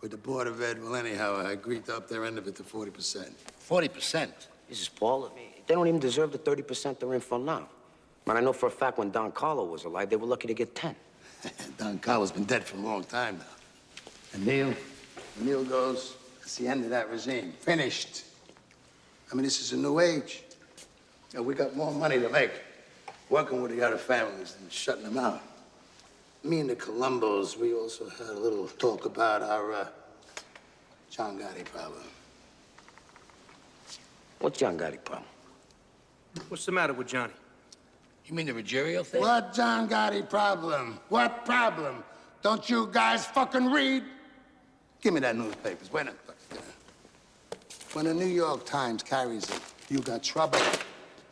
with the Board of Ed. Well, anyhow, I agreed to up their end of it to 40%. 40%? This is Paul. I mean, they don't even deserve the 30% they're in for now. Man, I know for a fact when Don Carlo was alive, they were lucky to get 10. Don Carlo's been dead for a long time now. And Neil goes, that's the end of that regime. Finished. I mean, this is a new age. We got more money to make working with the other families than shutting them out. Me and the Colombos, we also had a little talk about our John Gotti problem. What's John Gotti problem? What's the matter with Johnny? You mean the Ruggiero thing? What John Gotti problem? What problem? Don't you guys fucking read? Give me that newspapers. When the New York Times carries it, you got trouble.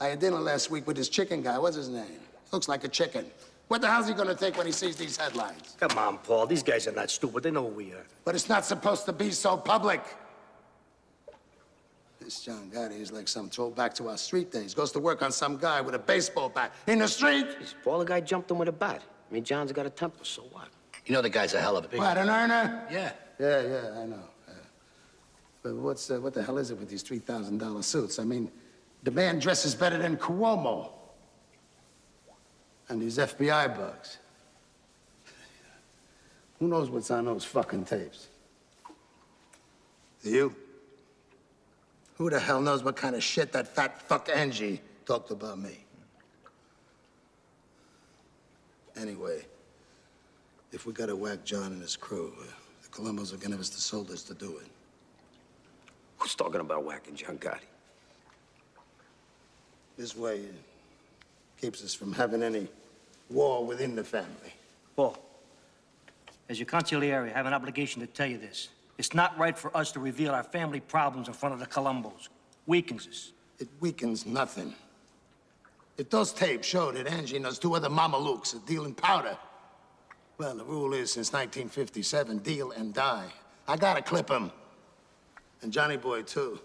I had dinner last week with this chicken guy. What's his name? Looks like a chicken. What the hell's he gonna think when he sees these headlines? Come on, Paul. These guys are not stupid. They know who we are. But it's not supposed to be so public. This John Gotti is like some throwback to our street days. Goes to work on some guy with a baseball bat in the street. Paul, the guy jumped him with a bat. I mean, John's got a temper, so what? You know the guy's a hell of a big... What, an earner? Yeah. Yeah, I know. But what the hell is it with these $3,000 suits? I mean, the man dresses better than Cuomo. And these FBI bugs. Who knows what's on those fucking tapes? You? Who the hell knows what kind of shit that fat fuck Angie talked about me? Anyway, if we gotta whack John and his crew, the Colombos are gonna give us the soldiers to do it. Who's talking about whacking John Gotti? This way, it keeps us from having any war within the family. Paul, as your consigliere, I have an obligation to tell you this. It's not right for us to reveal our family problems in front of the Colombos. Weakens us. It weakens nothing. If those tapes show that Angie and those two other mamalukes are dealing powder, well, the rule is since 1957, deal and die. I gotta clip him. And Johnny Boy, too.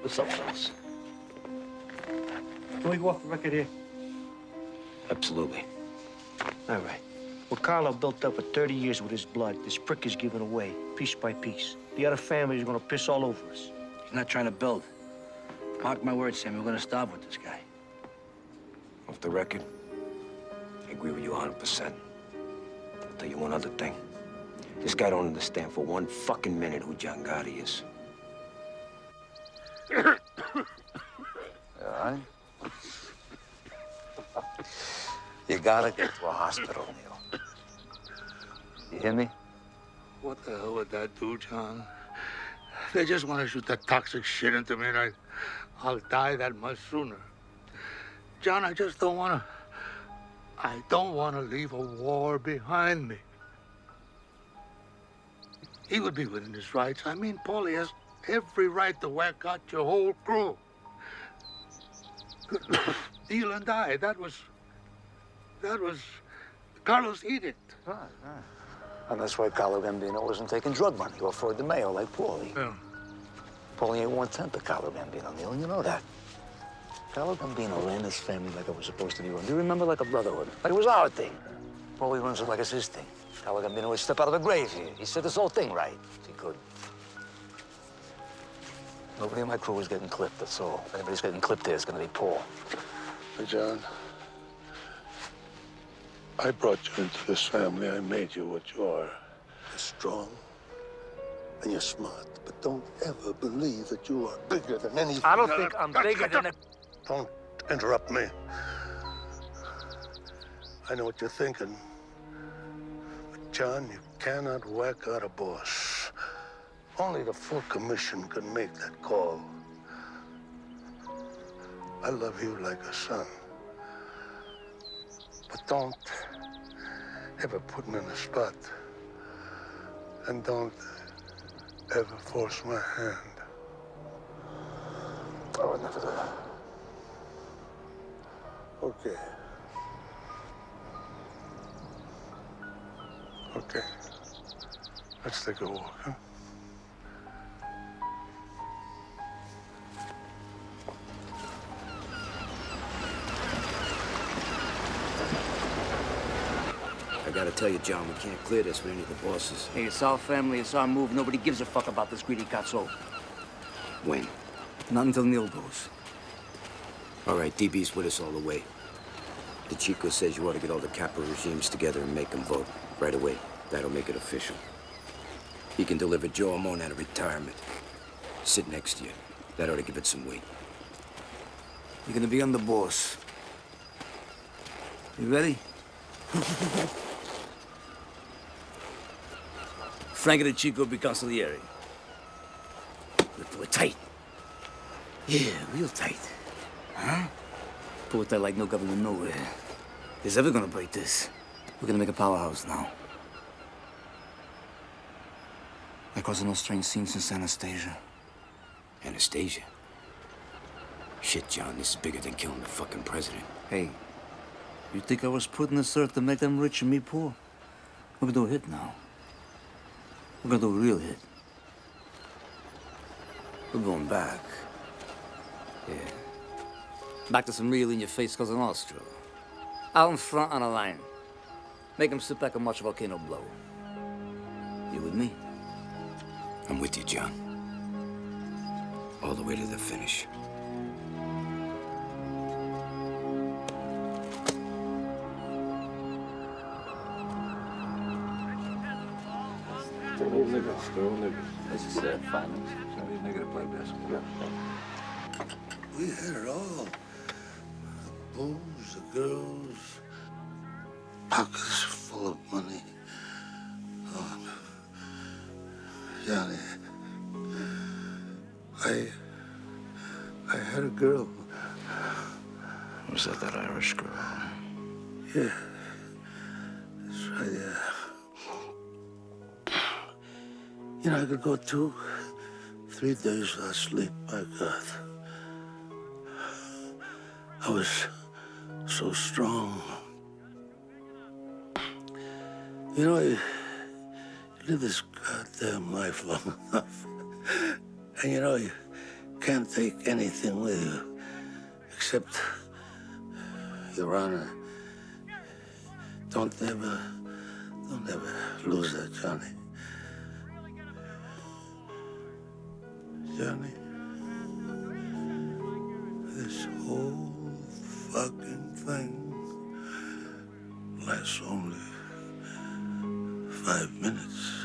What's up, fellas? Can we go off the record here? Absolutely. All right. What Carlo built up for 30 years with his blood, this prick is giving away, piece by piece. The other families are gonna piss all over us. He's not trying to build. Mark my words, Sammy, we're gonna stop with this guy. Off the record, I agree with you 100%. I'll tell you one other thing. This guy don't understand for one fucking minute who John Gotti is. All right? You gotta get to a hospital, Neil. You hear me? What the hell would that do, John? They just want to shoot that toxic shit into me, and I'll die that much sooner. John, I just don't want to... I don't want to leave a war behind me. He would be within his rights. I mean, Paulie has every right to whack out your whole crew. Deal and die. That was Carlos' edict. Right. And that's why Carlo Gambino wasn't taking drug money or Floyd DeMeo like Paulie. Yeah. Paulie ain't 1/10 of Carlo Gambino, Neil, and you know that. Carlo Gambino ran his family like it was supposed to be run. Do you remember, like a brotherhood? Like it was our thing. Paulie runs it like it's his thing. Carlo Gambino would step out of the grave here. He said this whole thing right, if he could. Nobody in my crew is getting clipped, that's all. If anybody's getting clipped here, it's gonna be Paul. Hey, John, I brought you into this family. I made you what you are. You're strong and you're smart, but don't ever believe that you are bigger than anything. I don't think I'm bigger than the... Don't interrupt me. I know what you're thinking. But, John, you cannot whack out a boss. Only the full commission can make that call. I love you like a son. But don't ever put me in a spot. And don't ever force my hand. I would never do that. Okay. Okay. Let's take a walk, huh? I gotta tell you, John, we can't clear this with any of the bosses. Hey, it's our family, it's our move. Nobody gives a fuck about this greedy cazzo. When? Not until Neil goes. All right, DB's with us all the way. The Chico says you ought to get all the capital regimes together and make them vote right away. That'll make it official. He can deliver Joe Amon out of retirement. Sit next to you. That ought to give it some weight. You're gonna be on the boss. You ready? Frank and the Chico be consigliere. We're tight. Yeah, real tight. Huh? Pull it tight like no government nowhere. Who's ever gonna break this? We're gonna make a powerhouse now. That causing no strange scenes since Anastasia. Anastasia? Shit, John, this is bigger than killing the fucking president. Hey, you think I was put in this earth to make them rich and me poor? We're gonna do a hit now. We're gonna do a real hit. We're going back. Yeah. Back to some real in-your-face Cosa Nostra. Out in front on a line. Make them sit back and watch a volcano blow. You with me? I'm with you, John. All the way to the finish. This is finals. Somebody's nigga to play basketball. We had it all. The booze, the girls, pockets full of money. Oh, Johnny, I had a girl. Was that Irish girl? Yeah, that's right, yeah. You know, I could go 2, 3 days without sleep, my God. I was so strong. You know, you live this goddamn life long enough. And you know, you can't take anything with you except your honor. Don't ever lose that, Johnny. Johnny, this whole fucking thing lasts only 5 minutes.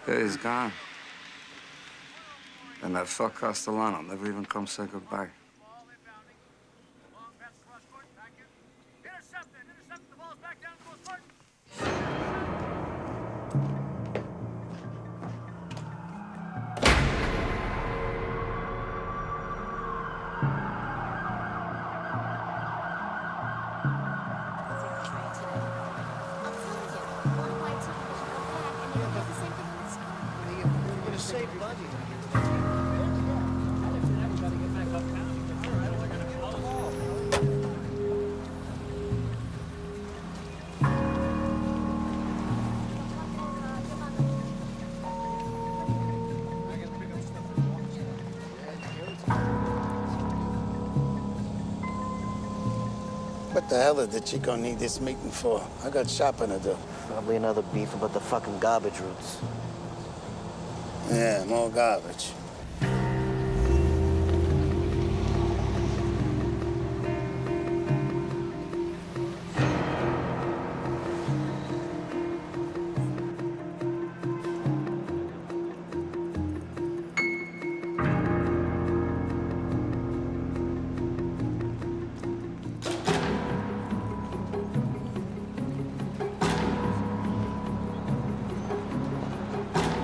Yeah, he's gone. And that fuck Castellano never even come say goodbye. What the hell did the Chico need this meeting for? I got shopping to do. Probably another beef about the fucking garbage routes. Yeah, more garbage.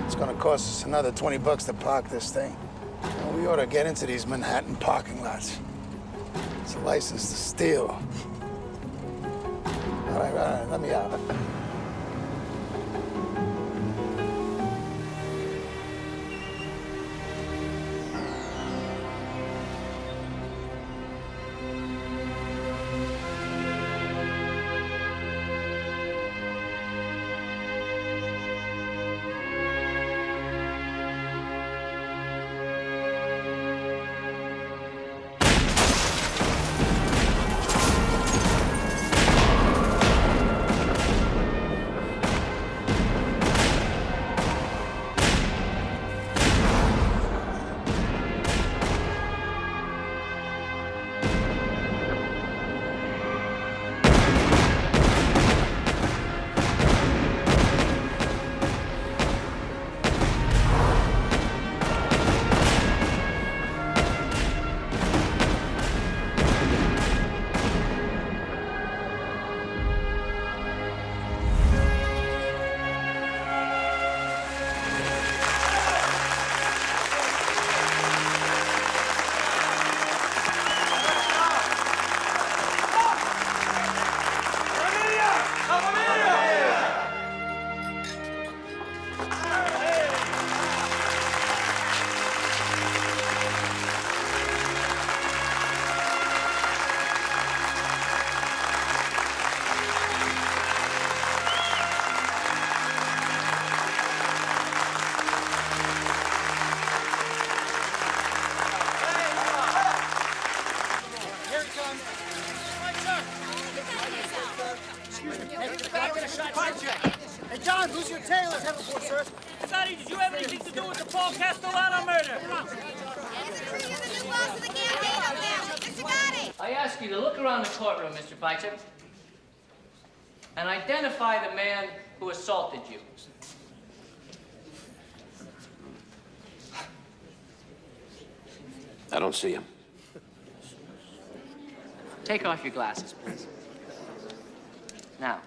It's gonna cost us another 20 bucks to park this thing. Well, we ought to get into these Manhattan parking lots. It's a license to steal. All right, let me out. Hey, John, who's your tailor? Have a report, sir. Sonny, did you have anything to do with the Paul Castellano murder? I ask you to look around the courtroom, Mr. Bicep, and identify the man who assaulted you. I don't see him. Take off your glasses, please. Now,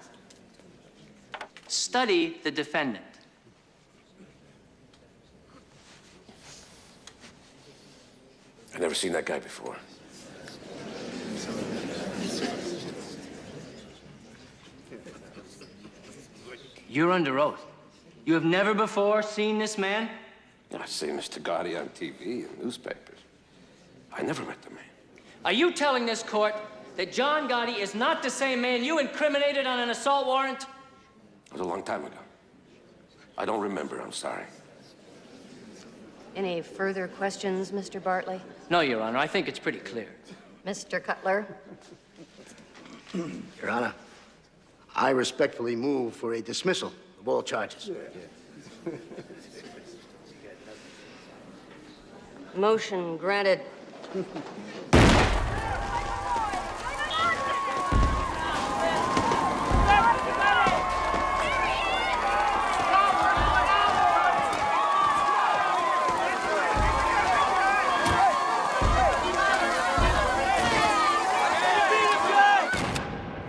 study the defendant. I've never seen that guy before. You're under oath. You have never before seen this man? I've seen Mr. Gotti on TV and newspapers. I never met the man. Are you telling this court that John Gotti is not the same man you incriminated on an assault warrant? It was a long time ago. I don't remember, I'm sorry. Any further questions, Mr. Bartley? No, Your Honor. I think it's pretty clear. Mr. Cutler? Your Honor, I respectfully move for a dismissal of all charges. Motion granted.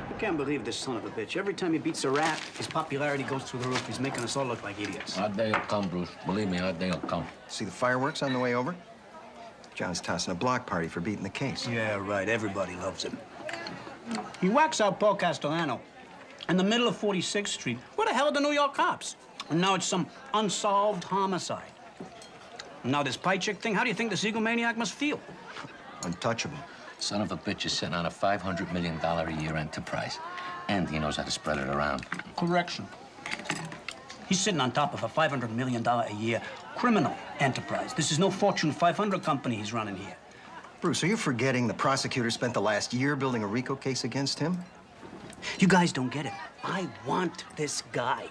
I can't believe this son of a bitch. Every time he beats a rat, his popularity goes through the roof. He's making us all look like idiots. Our day will come, Bruce. Believe me, our day will come. See the fireworks on the way over? John's tossing a block party for beating the case. Yeah, right. Everybody loves him. He whacks out Paul Castellano in the middle of 46th Street. Where the hell are the New York cops? And now it's some unsolved homicide. And now this pie chick thing, how do you think this egomaniac must feel? Untouchable. Son of a bitch is sitting on a $500 million a year enterprise. And he knows how to spread it around. Correction. He's sitting on top of a $500 million a year criminal enterprise. This is no Fortune 500 company he's running here. Bruce, are you forgetting the prosecutor spent the last year building a RICO case against him? You guys don't get it. I want this guy.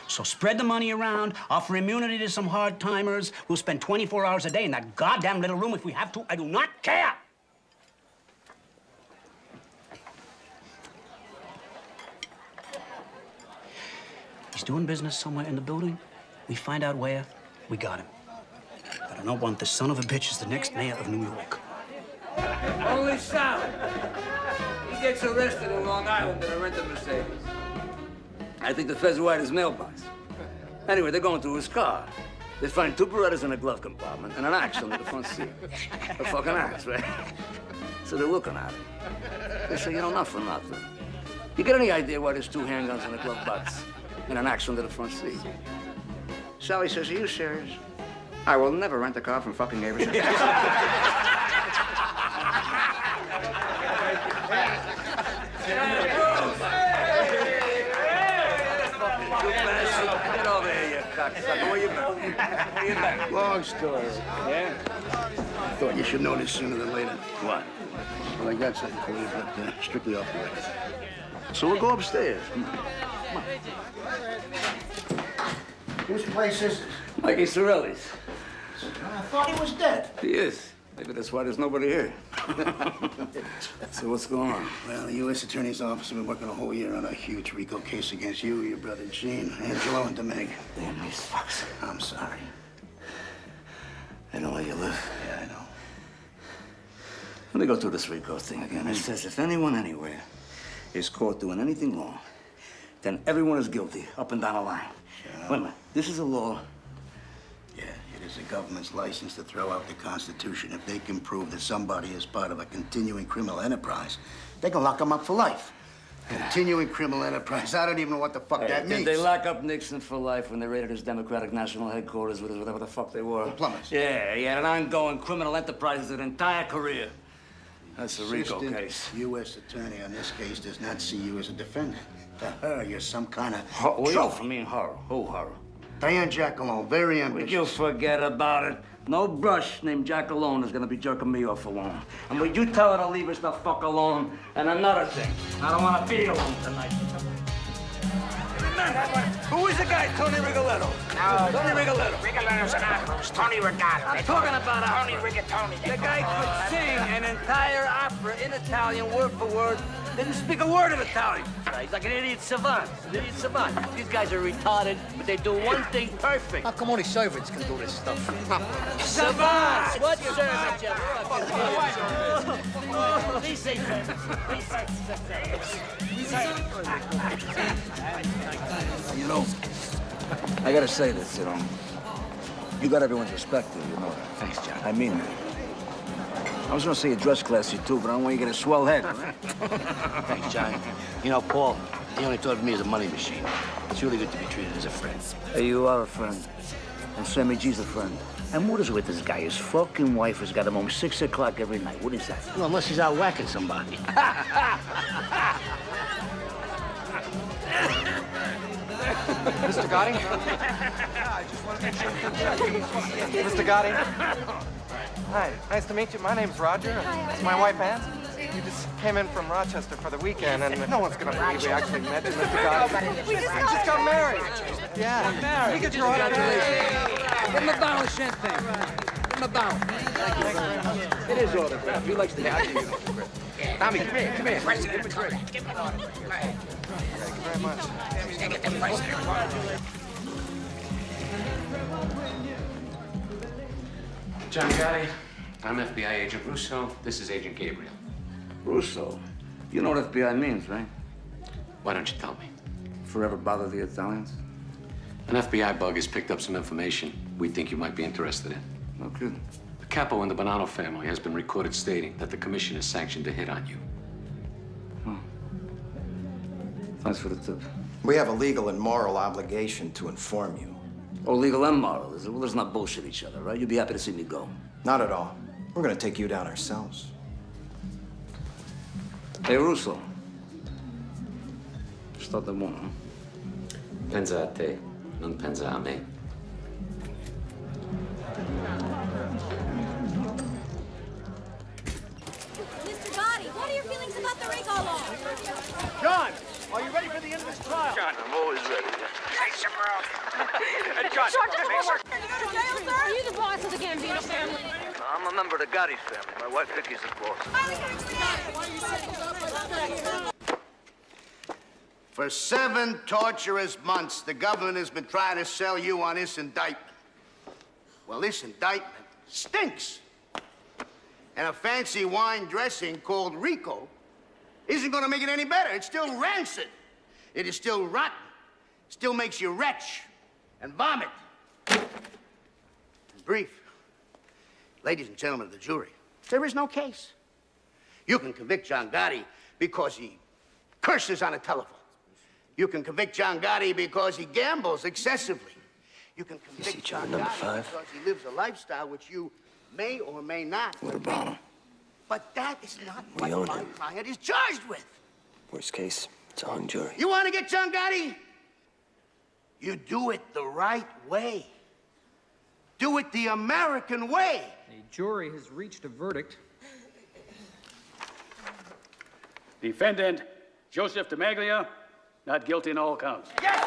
So spread the money around, offer immunity to some hard-timers. We'll spend 24 hours a day in that goddamn little room if we have to. I do not care. He's doing business somewhere in the building. We find out where, we got him. But I don't want the son of a bitch as the next mayor of New York. Only Sal. He gets arrested in Long Island in a rented Mercedes. I think the feds were at his mailbox. Anyway, they're going through his car. They find 2 Berettas in a glove compartment and an axe under the front seat. A fucking axe, right? So they're looking at him. They say, you know, not for nothing. You get any idea why there's 2 handguns in a glove box and an axe under the front seat? Sally says, are you serious? I will never rent a car from fucking Averson. Get over here, you cocksucker. Where you been? Where you been? Long story. Yeah? I thought you should know this sooner than later. What? Well, I got something for you, but strictly off the record. So we'll go upstairs. Come on. Come on. Whose place is this? Mikey Sorelli's. I thought he was dead. He is. Maybe that's why there's nobody here. So what's going on? Well, the U.S. Attorney's Office has been working a whole year on a huge RICO case against you, your brother Gene, Angelo, and Domingue. Damn these fucks. I'm sorry. They know where you live. Yeah, I know. Let me go through this RICO thing again. It says if anyone anywhere is caught doing anything wrong, then everyone is guilty, up and down the line. Wait a minute. This is a law. Yeah, it is the government's license to throw out the Constitution. If they can prove that somebody is part of a continuing criminal enterprise, they can lock them up for life. Continuing criminal enterprise. I don't even know what the fuck that means. Did they lock up Nixon for life when they raided his Democratic National Headquarters with whatever the fuck they were? The plumbers. Yeah, he had an ongoing criminal enterprise his entire career. That's a RICO Assistant case. U.S. Attorney on this case does not see you as a defendant. To her, you're some kind of Trophy. I mean horror. Who horror? Diane Jackalone, very ambitious. Would you forget about it? No brush named Jack alone is gonna be jerking me off alone. And would you tell her to leave us the fuck alone? And another thing, I don't wanna be alone tonight. Who is the guy, Tony Rigoletto? No, Tony Rigoletto. Rigoletto's an opera. It's Tony Rigoletto. I'm talking about Tony opera. Rigatoni. The guy could sing an entire opera in Italian, word for word. Didn't speak a word of Italian. He's like an idiot savant. An idiot savant. These guys are retarded, but they do one thing perfect. How come only servants can do this stuff? Savants! What servants, you Please say servants. Please say You know, I gotta say this, you know. You got everyone's respect here, you know that. Thanks, John. I mean that. I was gonna say you dress classy too, but I don't want you to get a swell head. Thanks, John. You know, Paul, he only thought of me as a money machine. It's really good to be treated as a friend. Hey, you are a friend. And Sammy G's a friend. And what is with this guy? His fucking wife has got him home 6 o'clock every night. What is that? Well, unless he's out whacking somebody. Mr. Gotti? I just want to make sure. Mr. Gotti? Hi, nice to meet you. My name's Roger. It's my wife, Ann. We just came in from Rochester for the weekend, and no one's gonna believe we actually met you, Mr. Gotti. We just got married. Yeah. We get your autograph. Give him a bottle of champagne. Give him a bottle. Thank you very much. It is autograph. He likes to have it. Tommy, come here, come here. President, give me an autograph. Thank you very much. Get the president. John Gotti, I'm FBI Agent Russo. This is Agent Gabriel. Russo? You know what FBI means, right? Why don't you tell me? Forever bother the Italians? An FBI bug has picked up some information we think you might be interested in. No kidding. The capo in the Bonanno family has been recorded stating that the commission has sanctioned a hit on you. Oh. Thanks for the tip. We have a legal and moral obligation to inform you. Oh, legal and moral, is it? Well, let's not bullshit each other, right? You'd be happy to see me go. Not at all. We're gonna take you down ourselves. Hey, Russo. Sto da buono. Pensa a te, non pensa a me. John, are you ready for the end of this trial? John, I'm always ready. Hey, John, just one more. Are you the boss of the Gambino family? I'm a member of the Gotti family. My wife Vicky's the boss. For 7 torturous months, the government has been trying to sell you on this indictment. Well, this indictment stinks. And a fancy wine dressing called Rico isn't going to make it any better. It's still rancid. It is still rotten. Still makes you retch and vomit. In brief, ladies and gentlemen of the jury, there is no case. You can convict John Gotti because he curses on a telephone. You can convict John Gotti because he gambles excessively. You can convict John Gotti because he lives a lifestyle which you may or may not. What about him? But that is not We own what my him. client is charged with. Worst case, it's a hung jury. You want to get John Gotti? You do it the right way. Do it the American way. The jury has reached a verdict. Defendant Joseph DeMaglia, not guilty in all counts. That's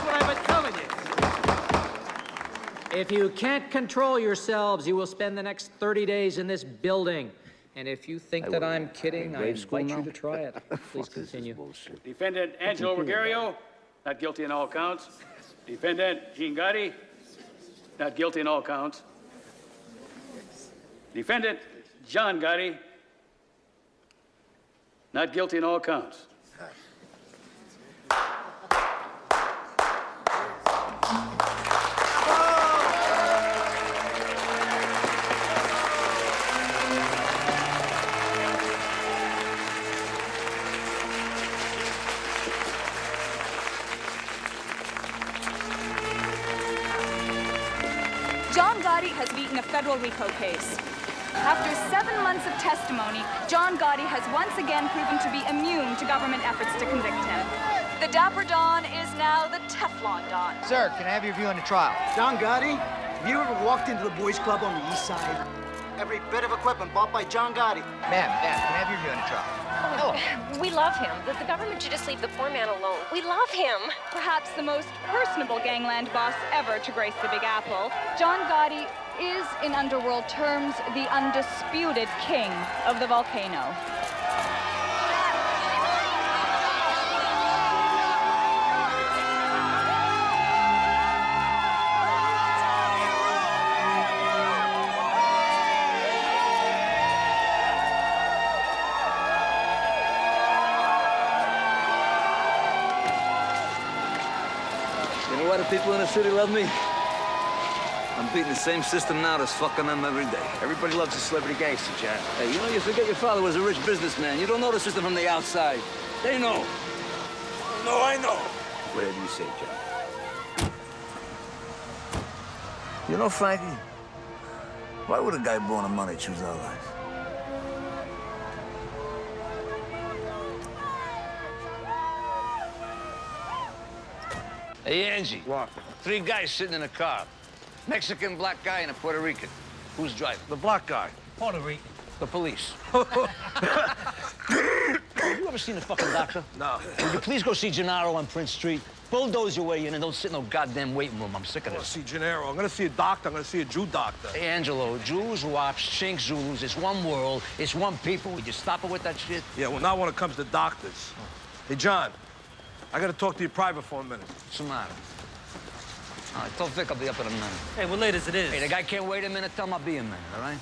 what I've been telling you. If you can't control yourselves, you will spend the next 30 days in this building. And if you think that I'm kidding, I invite you to try it. Please continue. Defendant Angelo Ruggiero, not guilty in all counts. Defendant Gene Gotti, not guilty in all counts. Defendant John Gotti, not guilty in all counts. John Gotti has beaten a federal RICO case. After 7 months of testimony, John Gotti has once again proven to be immune to government efforts to convict him. The Dapper Don is now the Teflon Don. Sir, can I have your view on the trial? John Gotti, have you ever walked into the boys' club on the east side? Every bit of equipment bought by John Gotti. Ma'am, can I have your view on the trial? Hello. We love him. The government should just leave the poor man alone. We love him. Perhaps the most personable gangland boss ever to grace the Big Apple, John Gotti is, in underworld terms, the undisputed king of the volcano. You know why the people in the city love me? I'm beating the same system now that's fucking them every day. Everybody loves a celebrity gangster, John. Hey, you know, you forget your father was a rich businessman. You don't know the system from the outside. They know. No, I know. Whatever you say, John. You know, Frankie, why would a guy born of money choose our life? Hey, Angie. What? 3 guys sitting in a car. Mexican, black guy, and a Puerto Rican. Who's driving? The black guy. Puerto Rican. The police. You ever seen a fucking doctor? No. Would you please go see Gennaro on Prince Street? Bulldoze your way in and don't sit in no goddamn waiting room. I'm sick of I this. see Gennaro. I'm gonna see a doctor. I'm gonna see a Jew doctor. Hey, Angelo, Jews, Wops, Chinks, Zulus, it's one world, it's one people. Would you stop it with that shit? Yeah, well, not when it comes to doctors. Hey, John, I gotta talk to you private for a minute. What's the matter? All right, tell Vic I'll be up in a minute. Hey, we're late as it is. Hey, the guy can't wait a minute. Tell him I'll be a minute, all right?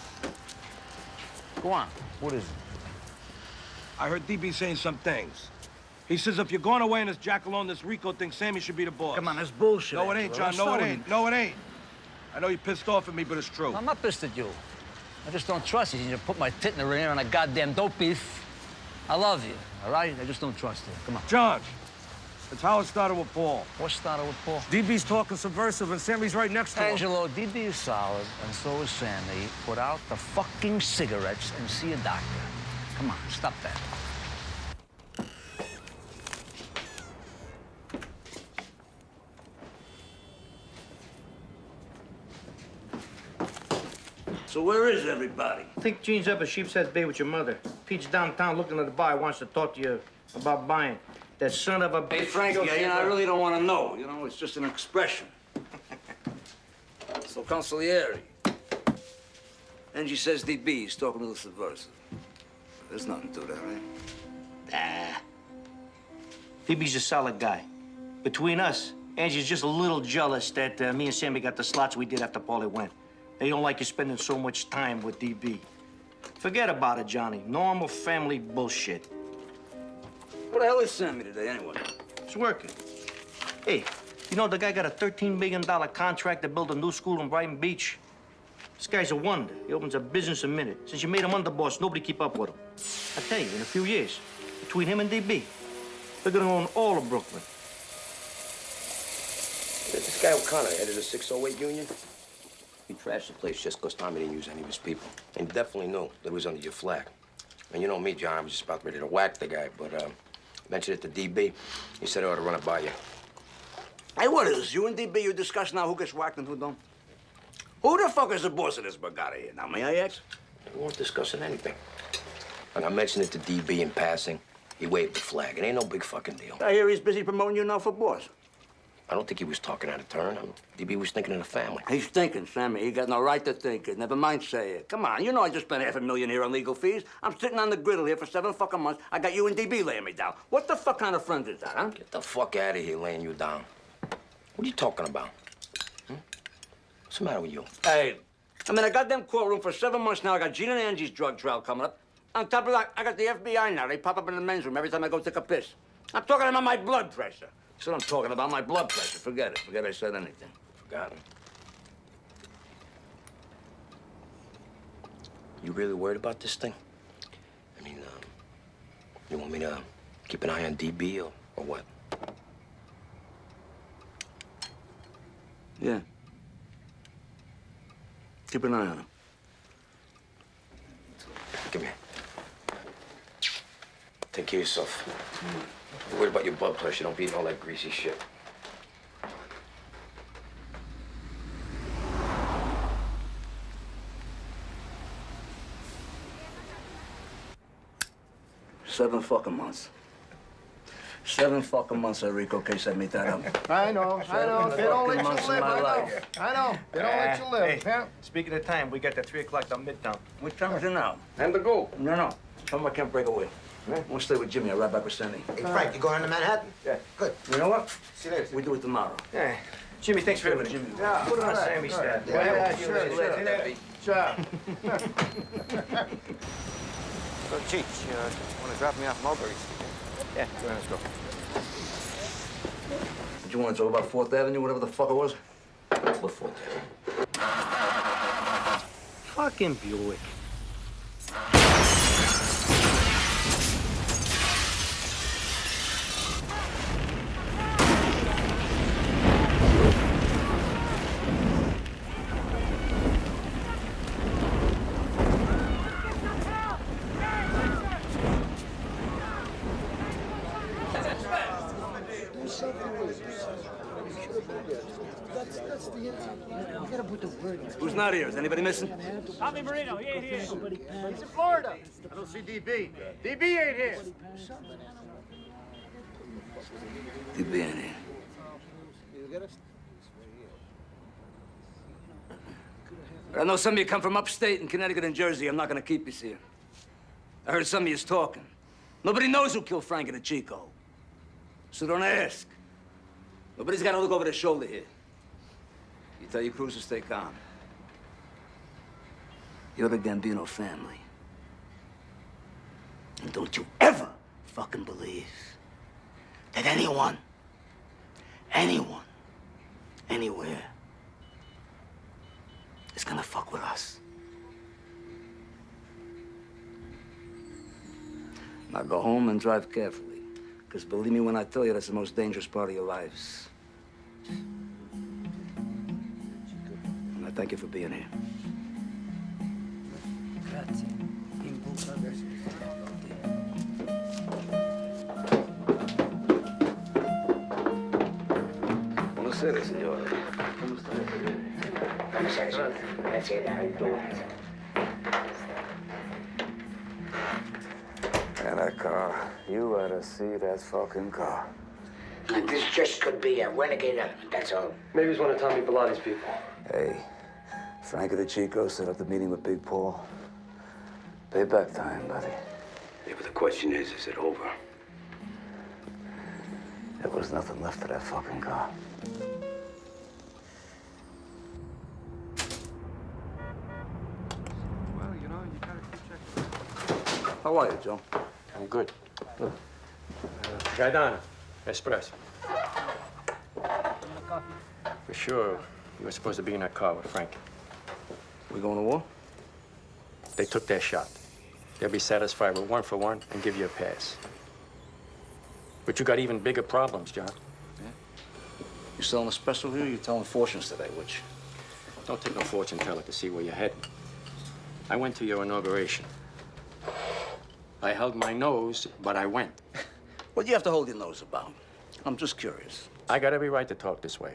Go on. What is it? I heard DB saying some things. He says if you're going away in this jackalope, this Rico thing, Sammy should be the boss. Come on, that's bullshit. No, it ain't, John. No, it ain't. No, it ain't. I know you're pissed off at me, but it's true. I'm not pissed at you. I just don't trust you. You put my tit in the ring on a goddamn dope beef. I love you, all right? I just don't trust you. Come on. John, it's how it started with Paul. What started with Paul? DB's talking subversive, and Sammy's right next to him. Angelo, DB is solid, and so is Sammy. Put out the fucking cigarettes and see a doctor. Come on, stop that. So where is everybody? I think Gene's up at Sheep's Head Bay with your mother. Pete's downtown looking at the bar. He wants to talk to you about buying. That son of a... Hey, Frank, I really don't want to know. You know, it's just an expression. So, consigliere. Angie says DB is talking to the subversive. There's nothing to that, right? DB's a solid guy. Between us, Angie's just a little jealous that me and Sammy got the slots we did after Paulie went. They don't like you spending so much time with DB. Forget about it, Johnny. Normal family bullshit. What the hell is Sammy today, anyway? It's working. Hey, you know the guy got a $13 million contract to build a new school in Brighton Beach? This guy's a wonder. He opens a business a minute. Since you made him underboss, nobody keep up with him. I tell you, in a few years, between him and DB, they're gonna own all of Brooklyn. This guy O'Connor headed a 608 union. He trashed the place just because Tommy didn't use any of his people. And he definitely knew that it was under your flag. And you know me, John, I was just about ready to whack the guy, but mentioned it to DB. He said I ought to run it by you. Hey, what is this? You and DB, you discuss now who gets whacked and who don't? Who the fuck is the boss of this Bugatti here? Now, may I ask? We weren't discussing anything. And I mentioned it to DB in passing. He waved the flag. It ain't no big fucking deal. I hear he's busy promoting you now for boss. I don't think he was talking out of turn. DB was thinking of the family. He's thinking, Sammy. He got no right to think it. Never mind say it. Come on, you know I just spent $500,000 here on legal fees. I'm sitting on the griddle here for 7 fucking months. I got you and DB laying me down. What the fuck kind of friends is that, huh? Get the fuck out of here laying you down. What are you talking about? What's the matter with you? Hey, I'm in a goddamn courtroom for 7 months now. I got Gene and Angie's drug trial coming up. On top of that, I got the FBI now. They pop up in the men's room every time I go take a piss. I'm talking about my blood pressure. That's what I'm talking about, my blood pressure. Forget it. Forget I said anything. Forgot him. You really worried about this thing? I mean, you want me to keep an eye on DB or what? Yeah. Keep an eye on him. Come here. Take care of yourself. You're worried about your blood pressure. Don't be eating all that greasy shit. Seven fucking months. 7 fucking months, Enrico, case I made that up. I know. They don't let you months of live. my I know. life. I know. They don't let you live. Hey, Yeah. speaking of time, we got the 3 o'clock down Midtown. What time is it now? Time to go. No. Tell him I can't break away. I want to stay with Jimmy. I'll ride back with Sandy. Hey, Frank, you going to Manhattan? Yeah. Good. You know what? See you later. We do it tomorrow. Yeah. Jimmy, thanks for everything. Jimmy. Yeah, put it on Sammy's tab. Yeah, sure. Sure. So, Cheech, want to drop me off Mulberry's? Yeah, go ahead, let's go. Did you want to talk about 4th Avenue, whatever the fuck it was? What for? Fucking Buick. Who's not here? Is anybody missing? Tommy Marino, he ain't here. He's in Florida. I don't see DB. DB ain't here. DB ain't here. I know some of you come from upstate in Connecticut and Jersey. I'm not gonna keep you here. I heard some of you's talking. Nobody knows who killed Frank and the Chico. So don't ask. Nobody's gotta look over their shoulder here. You tell your crews to stay calm. You're the Gambino family. And don't you ever fucking believe that anyone, anywhere, is gonna fuck with us. Now go home and drive carefully, because believe me when I tell you, that's the most dangerous part of your lives. And I thank you for being here. Buonasera, signore. car. You ought to see that fucking car. And this just could be a renegade element, that's all. Maybe it's one of Tommy Pilati's people. Hey, Frankie the Chico set up the meeting with Big Paul. Payback time, buddy. Yeah, but the question is it over? There was nothing left of that fucking car. Well, you know, you gotta keep checking. How are you, Joe? I'm good. Gaetano, espresso. For sure, you were supposed to be in that car with Frank. We going to war? They took their shot. They'll be satisfied with 1 for 1 and give you a pass. But you got even bigger problems, John. Yeah? You selling espresso here or you telling fortunes today, which? Don't take no fortune teller to see where you're heading. I went to your inauguration. I held my nose, but I went. What do you have to hold your nose about? I'm just curious. I got every right to talk this way.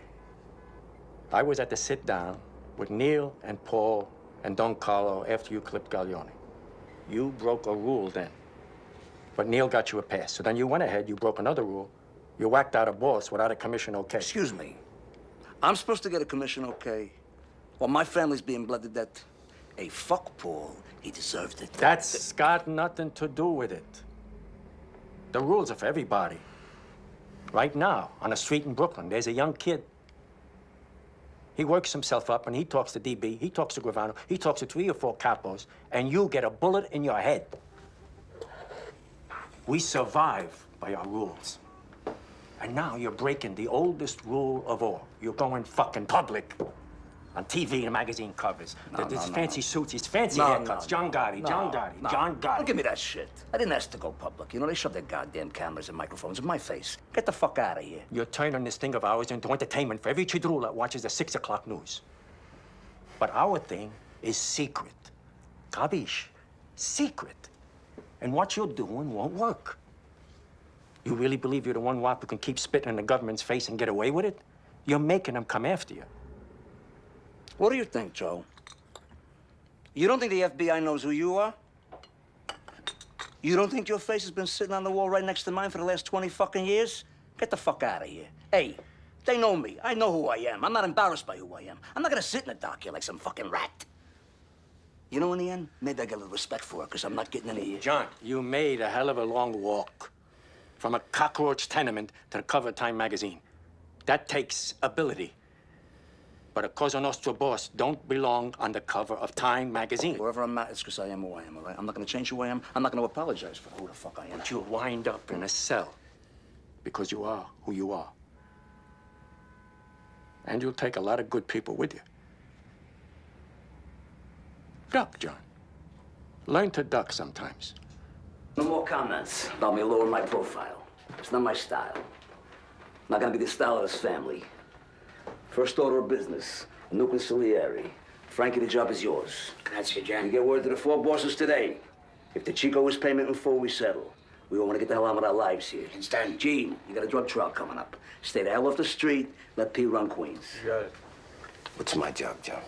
I was at the sit-down with Neil and Paul and Don Carlo after you clipped Gaglione. You broke a rule then. But Neil got you a pass. So then you went ahead, you broke another rule. You whacked out a boss without a commission okay. Excuse me. I'm supposed to get a commission okay? Well, my family's being blooded that... Hey, fuck Paul. He deserved it. That's got nothing to do with it. The rules are for everybody. Right now, on a street in Brooklyn, there's a young kid. He works himself up and he talks to DB, he talks to Gravano, he talks to 3 or 4 capos, and you get a bullet in your head. We survive by our rules. And now you're breaking the oldest rule of all. You're going fucking public. On TV and magazine covers. There's fancy suits, these fancy haircuts. John Gotti, John Gotti. Don't give me that shit. I didn't ask to go public. You know, they shove their goddamn cameras and microphones in my face. Get the fuck out of here. You're turning this thing of ours into entertainment for every chidrul that watches the 6 o'clock news. But our thing is secret. Kabish? Secret. And what you're doing won't work. You really believe you're the one wop who can keep spitting in the government's face and get away with it? You're making them come after you. What do you think, Joe? You don't think the FBI knows who you are? You don't think your face has been sitting on the wall right next to mine for the last 20 fucking years? Get the fuck out of here. Hey, they know me. I know who I am. I'm not embarrassed by who I am. I'm not gonna sit in the dark here like some fucking rat. You know, in the end, maybe I get a little respect for it, because I'm not getting any here. John, you made a hell of a long walk. From a cockroach tenement to the cover of Time magazine. That takes ability. But a Cosa Nostra boss don't belong on the cover of Time magazine. Wherever I'm at, it's because I am who I am, all right? I'm not going to change who I am. I'm not going to apologize for who the fuck I am. But you'll wind up in a cell because you are who you are. And you'll take a lot of good people with you. Duck, John. Learn to duck sometimes. No more comments about me lowering my profile. It's not my style. Not going to be the style of this family. First order of business, a nucleus conciliare. Frankie, the job is yours. Grazie, John. You get word to the 4 bosses today. If the Chico is payment in full, we settle. We all want to get the hell on with our lives here. It's done. Gene, you got a drug trial coming up. Stay the hell off the street. Let P run Queens. You got it. What's my job, John?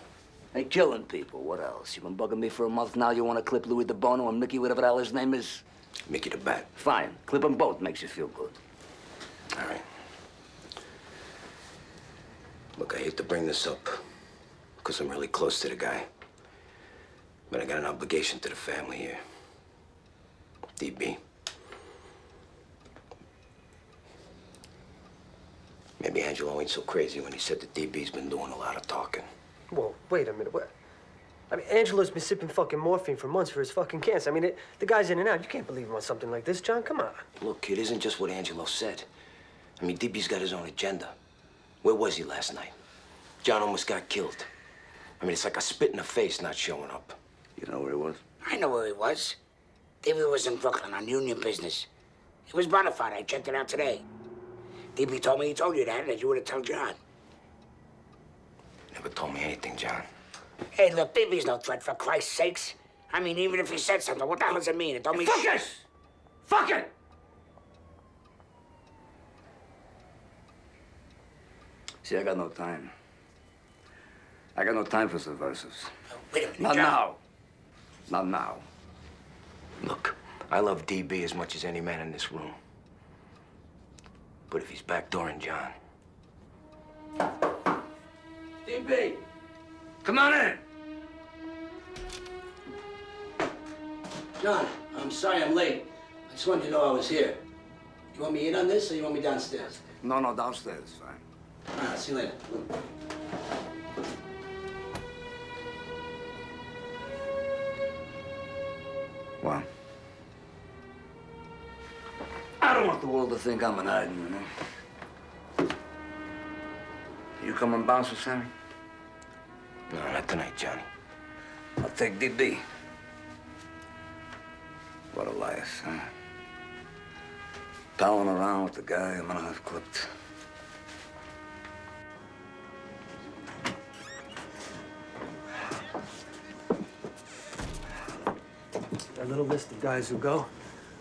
Hey, killing people. What else? You've been bugging me for a month now. You want to clip Louis the Bono and Mickey, whatever the hell his name is? Mickey the Bat. Fine. Clip them both. Makes you feel good. All right. Look, I hate to bring this up, because I'm really close to the guy. But I got an obligation to the family here. DB. Maybe Angelo ain't so crazy when he said that DB's been doing a lot of talking. Whoa, wait a minute. What? I mean, Angelo's been sipping fucking morphine for months for his fucking cancer. I mean, the guy's in and out. You can't believe him on something like this, John. Come on. Look, it isn't just what Angelo said. I mean, DB's got his own agenda. Where was he last night? John almost got killed. I mean, it's like a spit in the face not showing up. You know where he was? I know where he was. DB was in Brooklyn on union business. It was bona fide. I checked it out today. DB told me he told you that you would have told John. Never told me anything, John. Hey, look, DB's no threat, for Christ's sakes. I mean, even if he said something, what the hell does it mean? It don't mean Fuck shit. it! Fuck it! See, I got no time. I got no time for subversives. Wait a minute, Not John. now. Not now. Look, I love DB as much as any man in this room. But if he's backdooring John... DB! Come on in! John, I'm sorry I'm late. I just wanted you to know I was here. You want me in on this, or you want me downstairs? No, downstairs is fine. All right, I'll see you later. Well, I don't want the world to think I'm an idol, you know. You come and bounce with Sammy? No, not tonight, Johnny. I'll take DB. What a life, huh? Palling around with the guy I'm gonna have clipped. That little list of guys who go.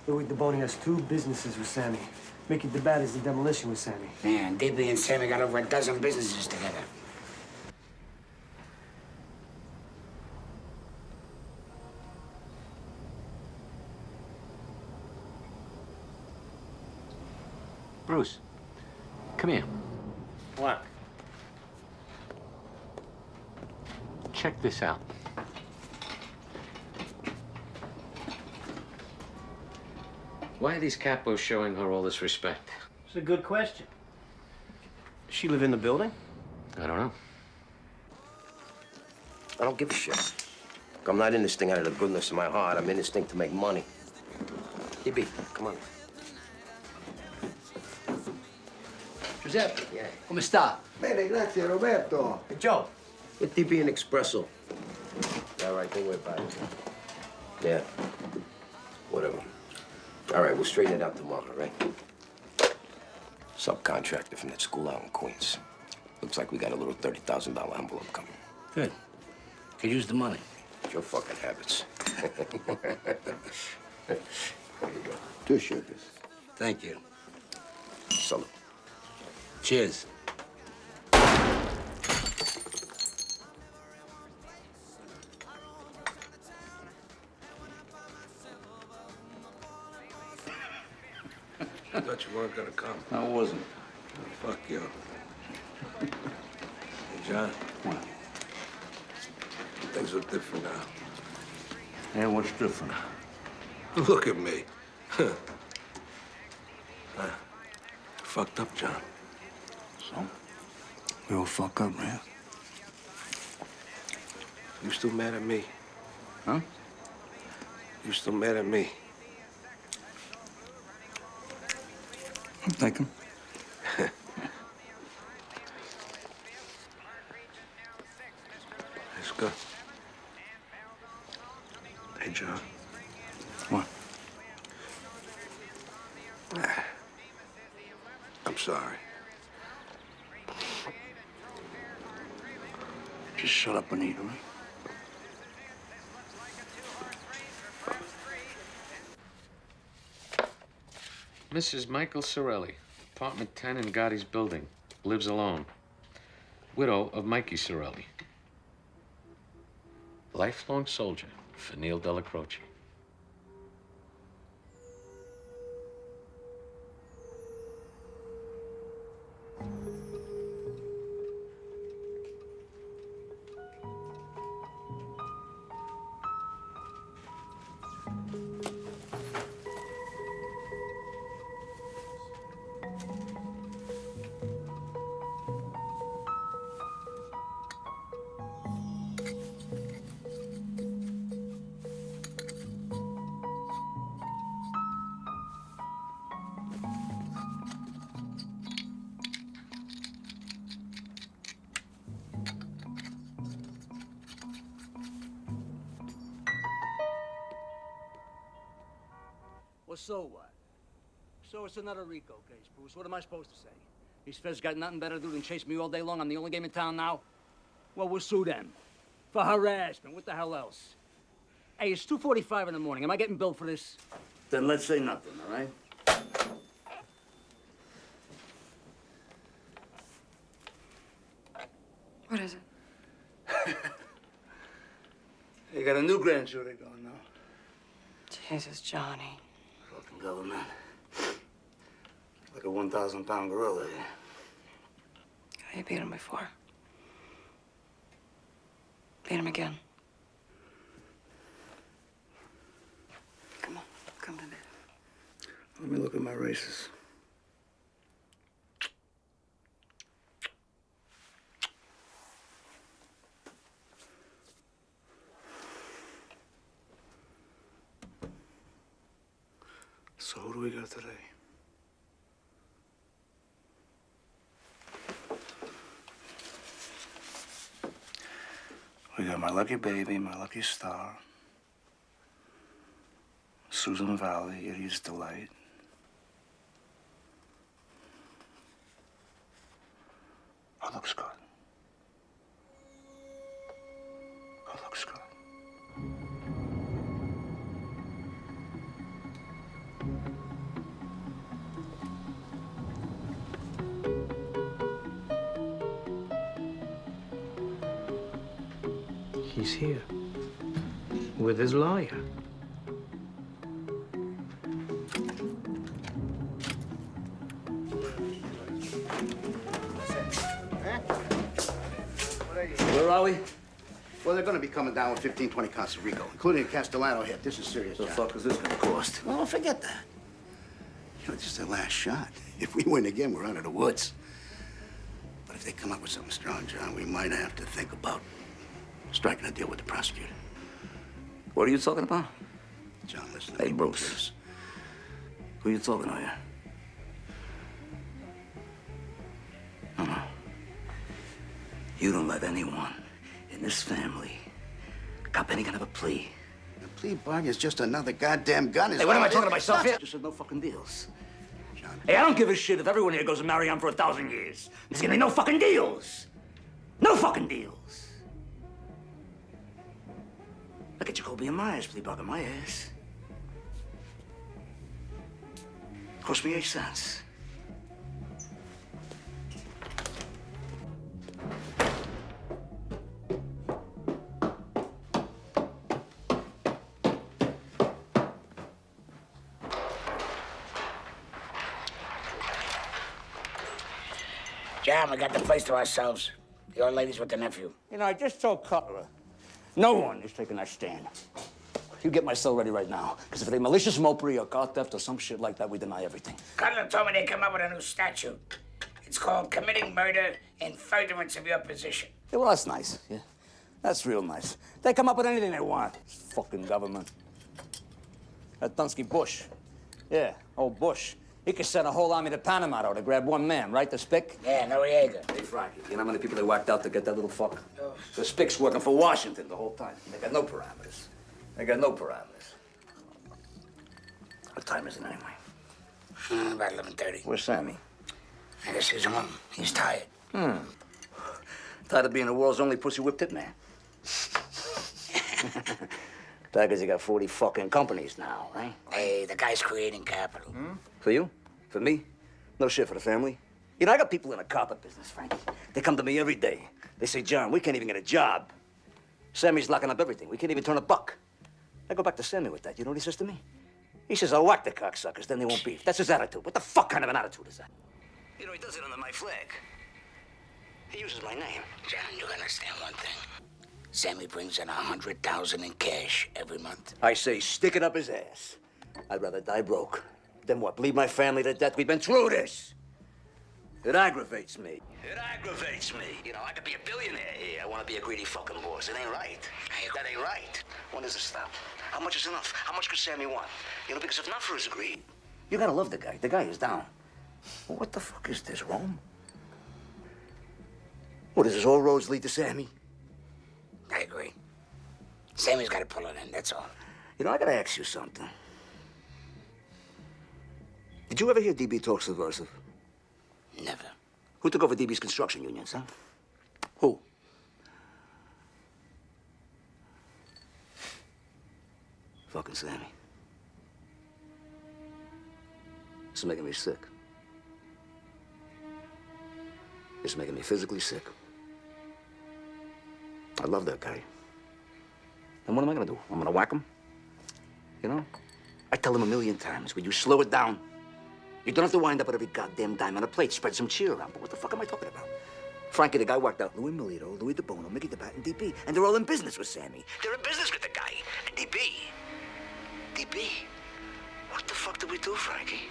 Louis DeBoni has 2 businesses with Sammy. Mickey DeBat is the demolition with Sammy. Man, DB and Sammy got over a dozen businesses together. Bruce, come here. What? Check this out. Why are these capos showing her all this respect? It's a good question. Does she live in the building? I don't know. I don't give a shit. Look, I'm not in this thing out of the goodness of my heart. I'm in this thing to make money. DB, come on. Giuseppe, come sta? Bene, grazie, Roberto. Hey, Joe. Get DB an espresso. All right, don't worry about it. Yeah. Whatever. All right, we'll straighten it out tomorrow, right? Subcontractor from that school out in Queens. Looks like we got a little $30,000 envelope coming. Good. Could use the money. It's your fucking habits. There you go. 2 sugars. Thank you. Salute. Cheers. I thought you weren't gonna come. I wasn't. Oh, fuck you. Hey, John. What? Things look different now. Yeah, what's different? Look at me. Fucked up, John. So? We all fuck up, man. You still mad at me? Huh? You still mad at me? I'm thinking. Let's go. Hey, John. What? I'm sorry. Just shut up and eat, all right? Mrs. Michael Sorelli, apartment 10 in Gotti's building. Lives alone. Widow of Mikey Sorelli. Lifelong soldier for Neil Della Croce. Well, so what? So it's another RICO case, Bruce. What am I supposed to say? These feds got nothing better to do than chase me all day long. I'm the only game in town now. Well, we'll sue them. For harassment. What the hell else? Hey, it's 2:45 in the morning. Am I getting billed for this? Then let's say nothing, all right? What is it? You got a new grand jury going now. Jesus, Johnny. Fucking government. Like a 1,000-pound gorilla here. You beat him before. Beat him again. Come on, come to me. Let me look at my races. So who do we got today? We got my lucky baby, my lucky star, Susan Valley, Idiot's Delight. Oh, looks good. Oh, looks good. He's here with his lawyer. Where are we? Well, they're gonna be coming down with 15, 20 counts of RICO, including a Castellano hit. This is serious, The John. fuck is this gonna cost? Well, forget that. You know, this is their last shot. If we win again, we're out of the woods. But if they come up with something strong, John, we might have to think about striking a deal with the prosecutor. What are you talking about? John, listen to Hey, me, Bruce. please. Who are you talking to here? No. You don't let anyone in this family cop any kind of a plea. The plea bargain is just another goddamn gun. Hey, what am I talking to myself here? Just said no fucking deals. Hey, I don't give a shit if everyone here goes to marry on for 1,000 years. There's gonna be no fucking deals. No fucking deals. Look at Jacoby and Myers plea bargain my ass. Cost me 8 cents. John, we got the place to ourselves. The old lady's with the nephew. You know, I just told Cutler, no one is taking that stand. You get my cell ready right now, because if they malicious mopery or car theft or some shit like that, we deny everything. Cutler told me they come up with a new statute. It's called committing murder in furtherance of your position. Yeah, well, that's nice, yeah. That's real nice. They come up with anything they want. It's fucking government. That Dunsky Bush. Yeah, old Bush. He could send a whole army to Panama, though, to grab one man, right? The Spick? Yeah, Noriega. Hey, Frankie, you know how many people they whacked out to get that little fuck? Oh. The Spick's working for Washington the whole time. They got no parameters. They got no parameters. What time is it anyway? About 11:30. Where's Sammy? I guess he's home. He's tired. Tired of being the world's only pussy whipped hit man. Because he got 40 fucking companies now, right? Hey, the guy's creating capital. For you? For me? No shit for the family. You know, I got people in the carpet business, Frankie. They come to me every day. They say, John, we can't even get a job. Sammy's locking up everything. We can't even turn a buck. I go back to Sammy with that. You know what he says to me? He says, I'll whack the cocksuckers, then they won't beef. That's his attitude. What the fuck kind of an attitude is that? You know, he does it under my flag. He uses my name. John, you understand one thing. Sammy brings in 100,000 in cash every month. I say, stick it up his ass. I'd rather die broke than what? Bleed my family to death? We've been through this. It aggravates me. It aggravates me. You know, I could be a billionaire here. I want to be a greedy fucking boss. It ain't right. That ain't right. When does it stop? How much is enough? How much could Sammy want? You know, because if not for his greed, you gotta love the guy. The guy is down. Well, what the fuck is this, Rome? What is this? All roads lead to Sammy? I agree. Sammy's got to pull it in, that's all. You know, I gotta ask you something. Did you ever hear DB talk subversive? Never. Who took over DB's construction unions, huh? Who? Fucking Sammy. It's making me sick. It's making me physically sick. I love that guy. And what am I gonna do? I'm gonna whack him? You know? I tell him a million times, will you slow it down? You don't have to wind up with every goddamn dime on a plate. Spread some cheer around. But what the fuck am I talking about? Frankie, the guy walked out. Louis Milito, Louis DeBono, Mickey DeBat, and DB. And they're all in business with Sammy. They're in business with the guy. And DB. What the fuck did we do, Frankie?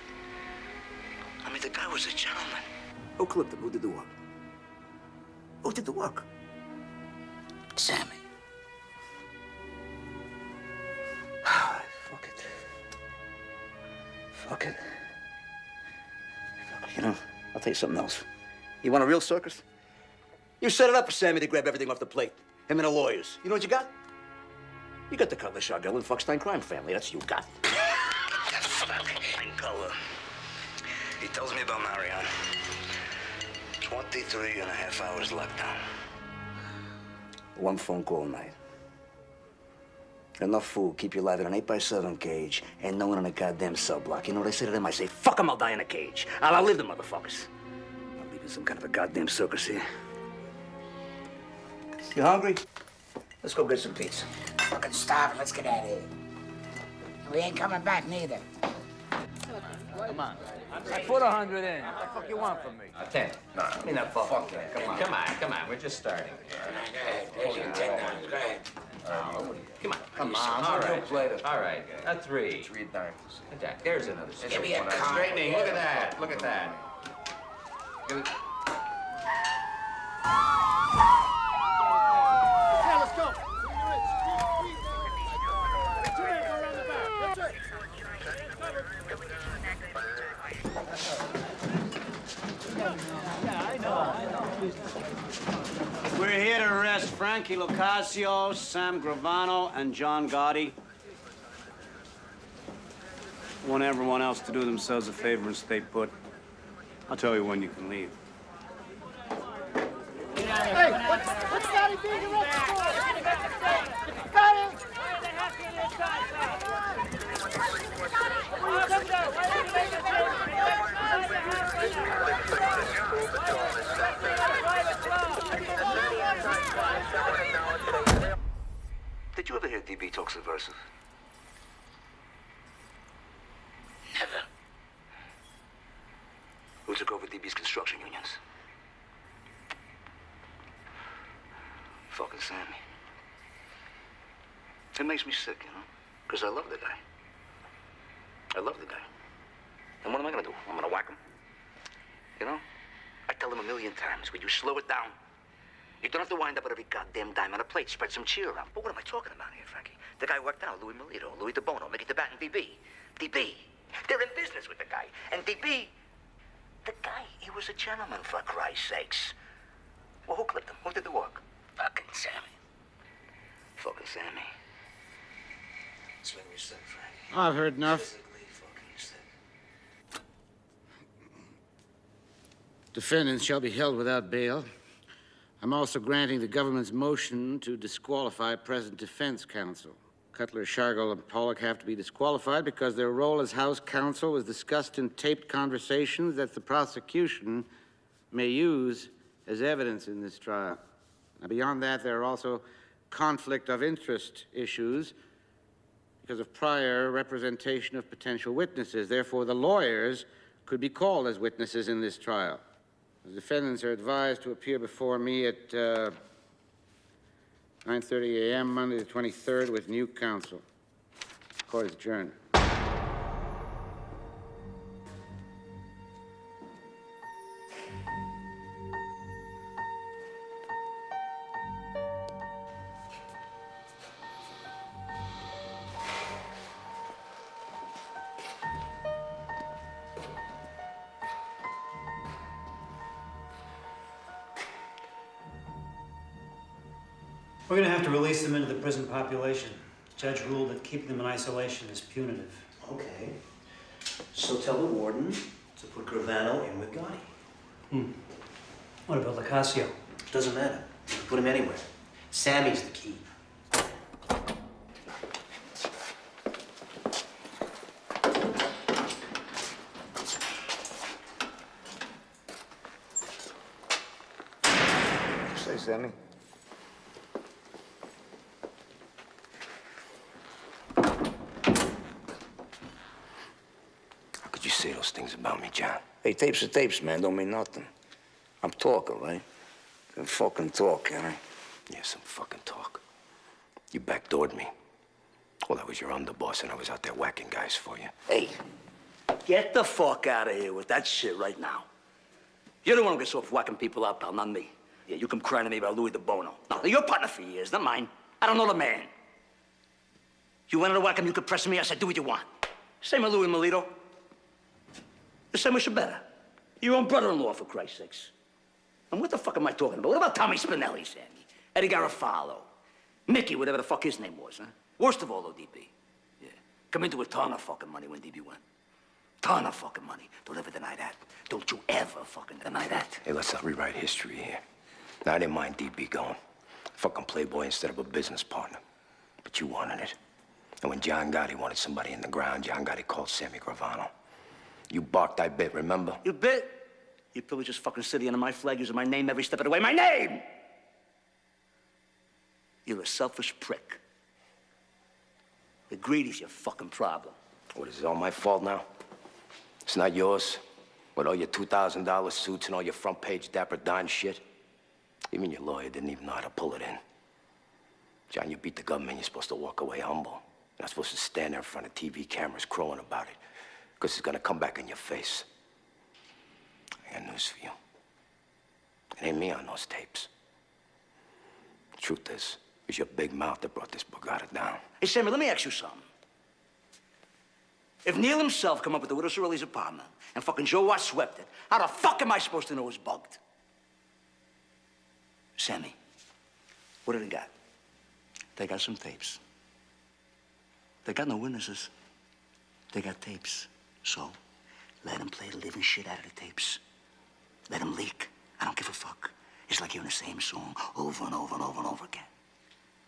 I mean, the guy was a gentleman. Who clipped him? Who did the work? Who did the work? Sammy. All right, fuck it. Fuck it. You know, I'll tell you something else. You want a real circus? You set it up for Sammy to grab everything off the plate. Him and the lawyers. You know what you got? You got the Cutler, Shargill, and Fuckstein crime family. That's what you got. That fucking Cutler. He tells me about Marion. 23 and a half hours lockdown. One phone call a night. Enough food, keep you alive in an 8x7 cage, and no one in a goddamn cell block. You know what I say to them? I say, fuck them, I'll die in a cage. I'll outlive the motherfuckers. I'll leave you some kind of a goddamn circus here. You hungry? Let's go get some pizza. Fucking starving. Let's get out of here. We ain't coming back neither. Come on. I put 100 in. What the fuck you want from me? 10. No, I mean, that fuck that. Come on. We're just starting. There's your $10. Go ahead. Come on. All right. A 3. 3 dimes. Jack, there's another. Give me a car. Straightening. Look at that. Okay, let's go. We're here to arrest Frankie Lucasio, Sam Gravano, and John Gotti. I want everyone else to do themselves a favor and stay put. I'll tell you when you can leave. Hey, what's Gotti being arrested for? Gotti! Did you ever hear DB talk subversive? Never. Who took over DB's construction unions? Fucking Sammy. It makes me sick, you know? Because I love the guy. And what am I gonna do? I'm gonna whack him? You know? I tell him a million times, will you slow it down? You don't have to wind up with every goddamn dime on a plate. Spread some cheer around. But what am I talking about here, Frankie? The guy worked out. Louis Milito, Louis DeBono, Mickey DeBat, and DB. They're in business with the guy. And DB, the guy, he was a gentleman, for Christ's sakes. Well, who clipped him? Who did the work? Fucking Sammy. Fucking Sammy. That's what you said, Frankie. I've heard enough. Physically fucking sick. Defendants shall be held without bail. I'm also granting the government's motion to disqualify present defense counsel. Cutler, Shargill, and Pollock have to be disqualified because their role as House counsel was discussed in taped conversations that the prosecution may use as evidence in this trial. Now, beyond that, there are also conflict of interest issues because of prior representation of potential witnesses. Therefore, the lawyers could be called as witnesses in this trial. The defendants are advised to appear before me at 9:30 a.m. Monday the 23rd with new counsel. Court is adjourned. We're going to have to release them into the prison population. The judge ruled that keeping them in isolation is punitive. Okay. So tell the warden to put Gravano in with Gotti. What about Lucasio? Doesn't matter. You can put him anywhere. Sammy's the key. Say, Sammy. those things about me, John. Hey, tapes are tapes, man. Don't mean nothing. I'm talking, right? Some fucking talk, you know? Yeah, some fucking talk. You backdoored me. Well, I was your underboss, and I was out there whacking guys for you. Hey, get the fuck out of here with that shit right now. You're the one who gets off whacking people out, pal, not me. Yeah, you come crying to me about Louis DeBono. No, you're a partner for years, not mine. I don't know the man. You wanted to whack him, you could press me. I said, do what you want. Same with Louis Melito. The same with Shabetta. Your own brother-in-law, for Christ's sakes. And what the fuck am I talking about? What about Tommy Spinelli, Sammy? Eddie Garofalo? Mickey, whatever the fuck his name was, huh? Worst of all, though, DB. Yeah. Come into a ton of fucking money when DB went. Ton of fucking money. Don't ever deny that. Don't you ever fucking deny that. Hey, let's not rewrite history here. Now, I didn't mind DB going. Fucking playboy instead of a business partner. But you wanted it. And when John Gotti wanted somebody in the ground, John Gotti called Sammy Gravano. You barked, I bit, remember? You bit? You probably just fucking sitting under my flag using my name every step of the way. My name! You're a selfish prick. The greedy's your fucking problem. What, is it all my fault now? It's not yours? With all your $2,000 suits and all your front-page Dapper Dan shit? Even your lawyer didn't even know how to pull it in. John, you beat the government, you're supposed to walk away humble. You're not supposed to stand there in front of TV cameras crowing about it, because it's gonna come back in your face. I got news for you. It ain't me on those tapes. The truth is, it was your big mouth that brought this Bugatti down. Hey, Sammy, let me ask you something. If Neil himself come up with the Widow Cirelli's apartment and fucking Joe Watt swept it, how the fuck am I supposed to know it's bugged? Sammy, what do they got? They got some tapes. They got no witnesses. They got tapes. So, let them play the living shit out of the tapes. Let them leak. I don't give a fuck. It's like hearing the same song over and over and over and over again.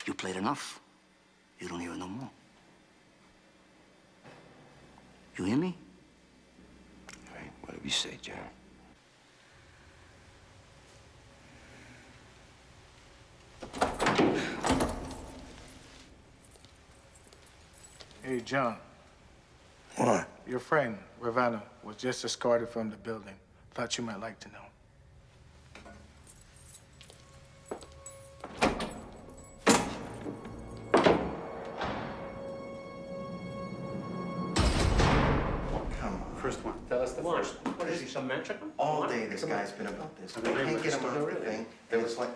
You played enough. You don't hear it no more. You hear me? All right, whatever you say, John. Hey, John. What? Your friend, Ravana, was just escorted from the building. Thought you might like to know. First one. Tell us the first. What is he, some man chicken? All day this guy's been about this. We can't get him off the thing. It was like...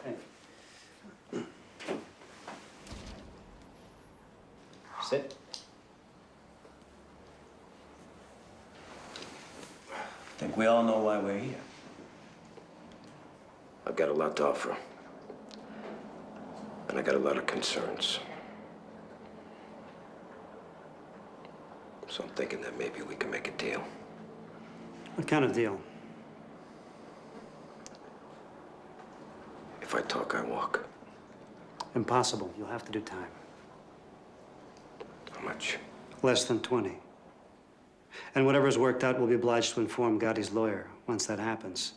Sit. I think we all know why we're here. I've got a lot to offer. And I got a lot of concerns. So I'm thinking that maybe we can make a deal. What kind of deal? If I talk, I walk. Impossible. You'll have to do time. How much? Less than 20. And whatever's worked out, we'll be obliged to inform Gotti's lawyer. Once that happens,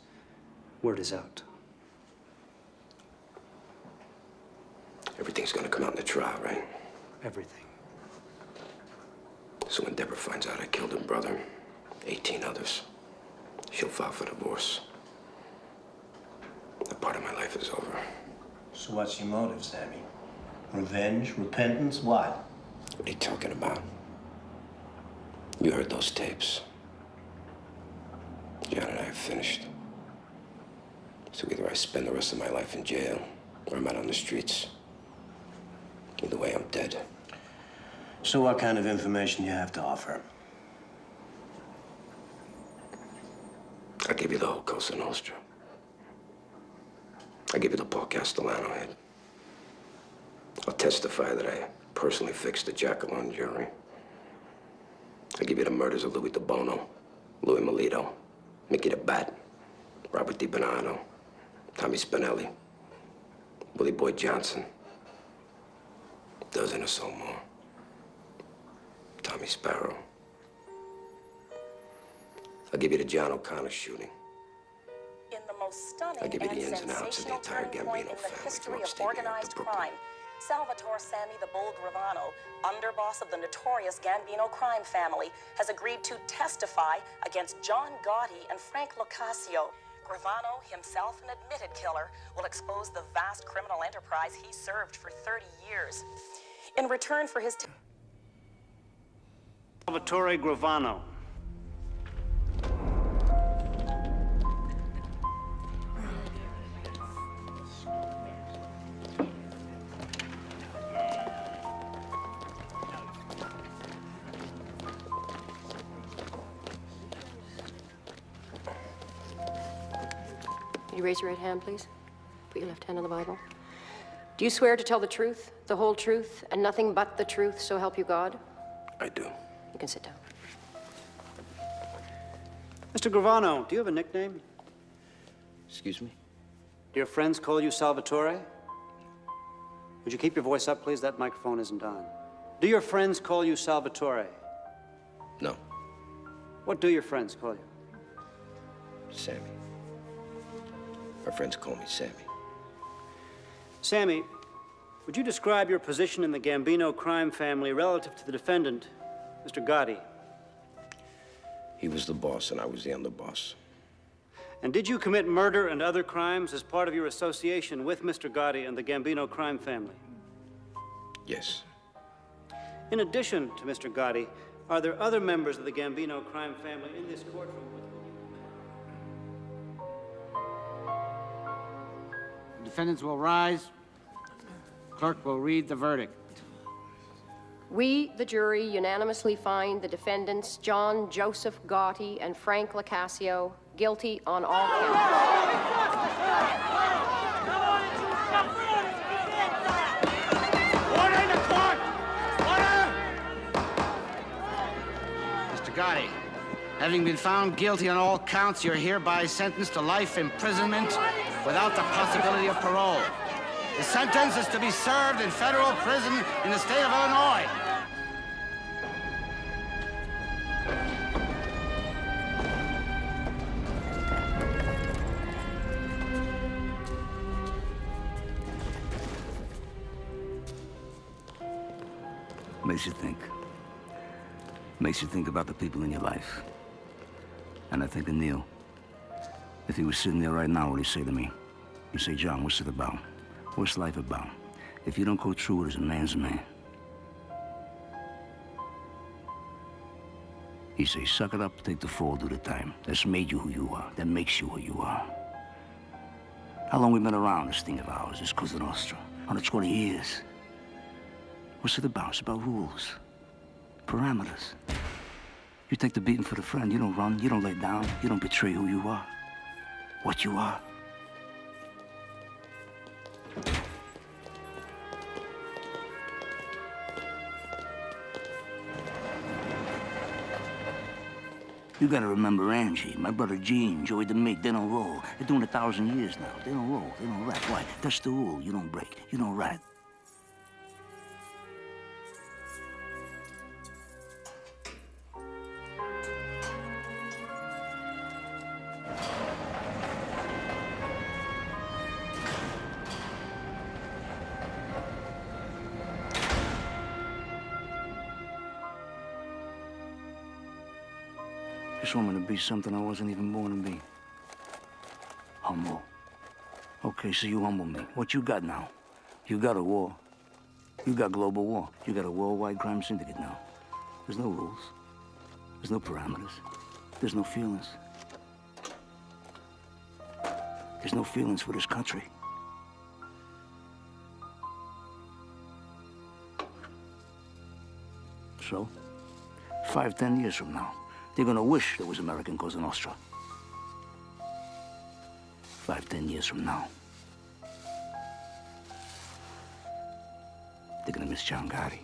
word is out. Everything's gonna come out in the trial, right? Everything. So when Deborah finds out I killed her brother, 18 others, she'll file for divorce. That part of my life is over. So what's your motive, Sammy? Revenge? Repentance? What? What are you talking about? You heard those tapes. John and I are finished. So either I spend the rest of my life in jail, or I'm out on the streets. Either way, I'm dead. So what kind of information do you have to offer? I'll give you the whole Cosa Nostra. I'll give you the Paul Castellano head. I'll testify that I personally fixed the Jackalone jury. I'll give you the murders of Louis DeBono, Louis Melito, Mickey the Bat, Robert DiBernardo, Tommy Spinelli, Willie Boy Johnson, a dozen or so more. Tommy Sparrow. I'll give you the John O'Connor shooting. In the most stunning I'll give you the and ins and outs of the sensational entire turning point Gambino in the family history from of upstate New York to organized Brooklyn. crime, Salvatore Sammy the Bull Gravano, underboss of the notorious Gambino crime family, has agreed to testify against John Gotti and Frank Locascio. Gravano, himself an admitted killer, will expose the vast criminal enterprise he served for 30 years. In return for his... Salvatore Gravano. Would you raise your right hand, please? Put your left hand on the Bible. Do you swear to tell the truth, the whole truth, and nothing but the truth, so help you God? I do. You can sit down. Mr. Gravano, do you have a nickname? Excuse me? Do your friends call you Salvatore? Would you keep your voice up, please? That microphone isn't on. Do your friends call you Salvatore? No. What do your friends call you? Sammy. My friends call me Sammy. Sammy, would you describe your position in the Gambino crime family relative to the defendant, Mr. Gotti? He was the boss and I was the underboss. And did you commit murder and other crimes as part of your association with Mr. Gotti and the Gambino crime family? Yes. In addition to Mr. Gotti, are there other members of the Gambino crime family in this courtroom with whom you... Defendants will rise. Clerk will read the verdict. We, the jury, unanimously find the defendants John Joseph Gotti and Frank Locascio guilty on all counts. Order in the court! Order! Mr. Gotti, having been found guilty on all counts, you're hereby sentenced to life imprisonment without the possibility of parole. The sentence is to be served in federal prison in the state of Illinois. Makes you think. Makes you think about the people in your life. And I think of Neil. If he was sitting there right now, what would he say to me? He'd say, John, what's it about? What's life about? If you don't go through it as a man's man. He'd say, suck it up, take the fall, do the time. That's made you who you are. That makes you who you are. How long we been around, this thing of ours, this Cosa Nostra? 120 years. What's it about? It's about rules. Parameters. You take the beating for the friend. You don't run, you don't lay down, you don't betray who you are. What you are. You gotta remember Angie, my brother Gene, Joey DeMake, they don't roll. They're doing 1,000 years now. They don't roll, they don't rat. Why? That's the rule. You don't break, you don't rat. This woman to be something I wasn't even born to be. Humble. Okay, so you humble me. What you got now? You got a war. You got global war. You got a worldwide crime syndicate now. There's no rules. There's no parameters. There's no feelings. There's no feelings for this country. So, 5, 10 years from now, they're gonna wish there was American Cosa Nostra. 5, 10 years from now. They're gonna miss John Gotti.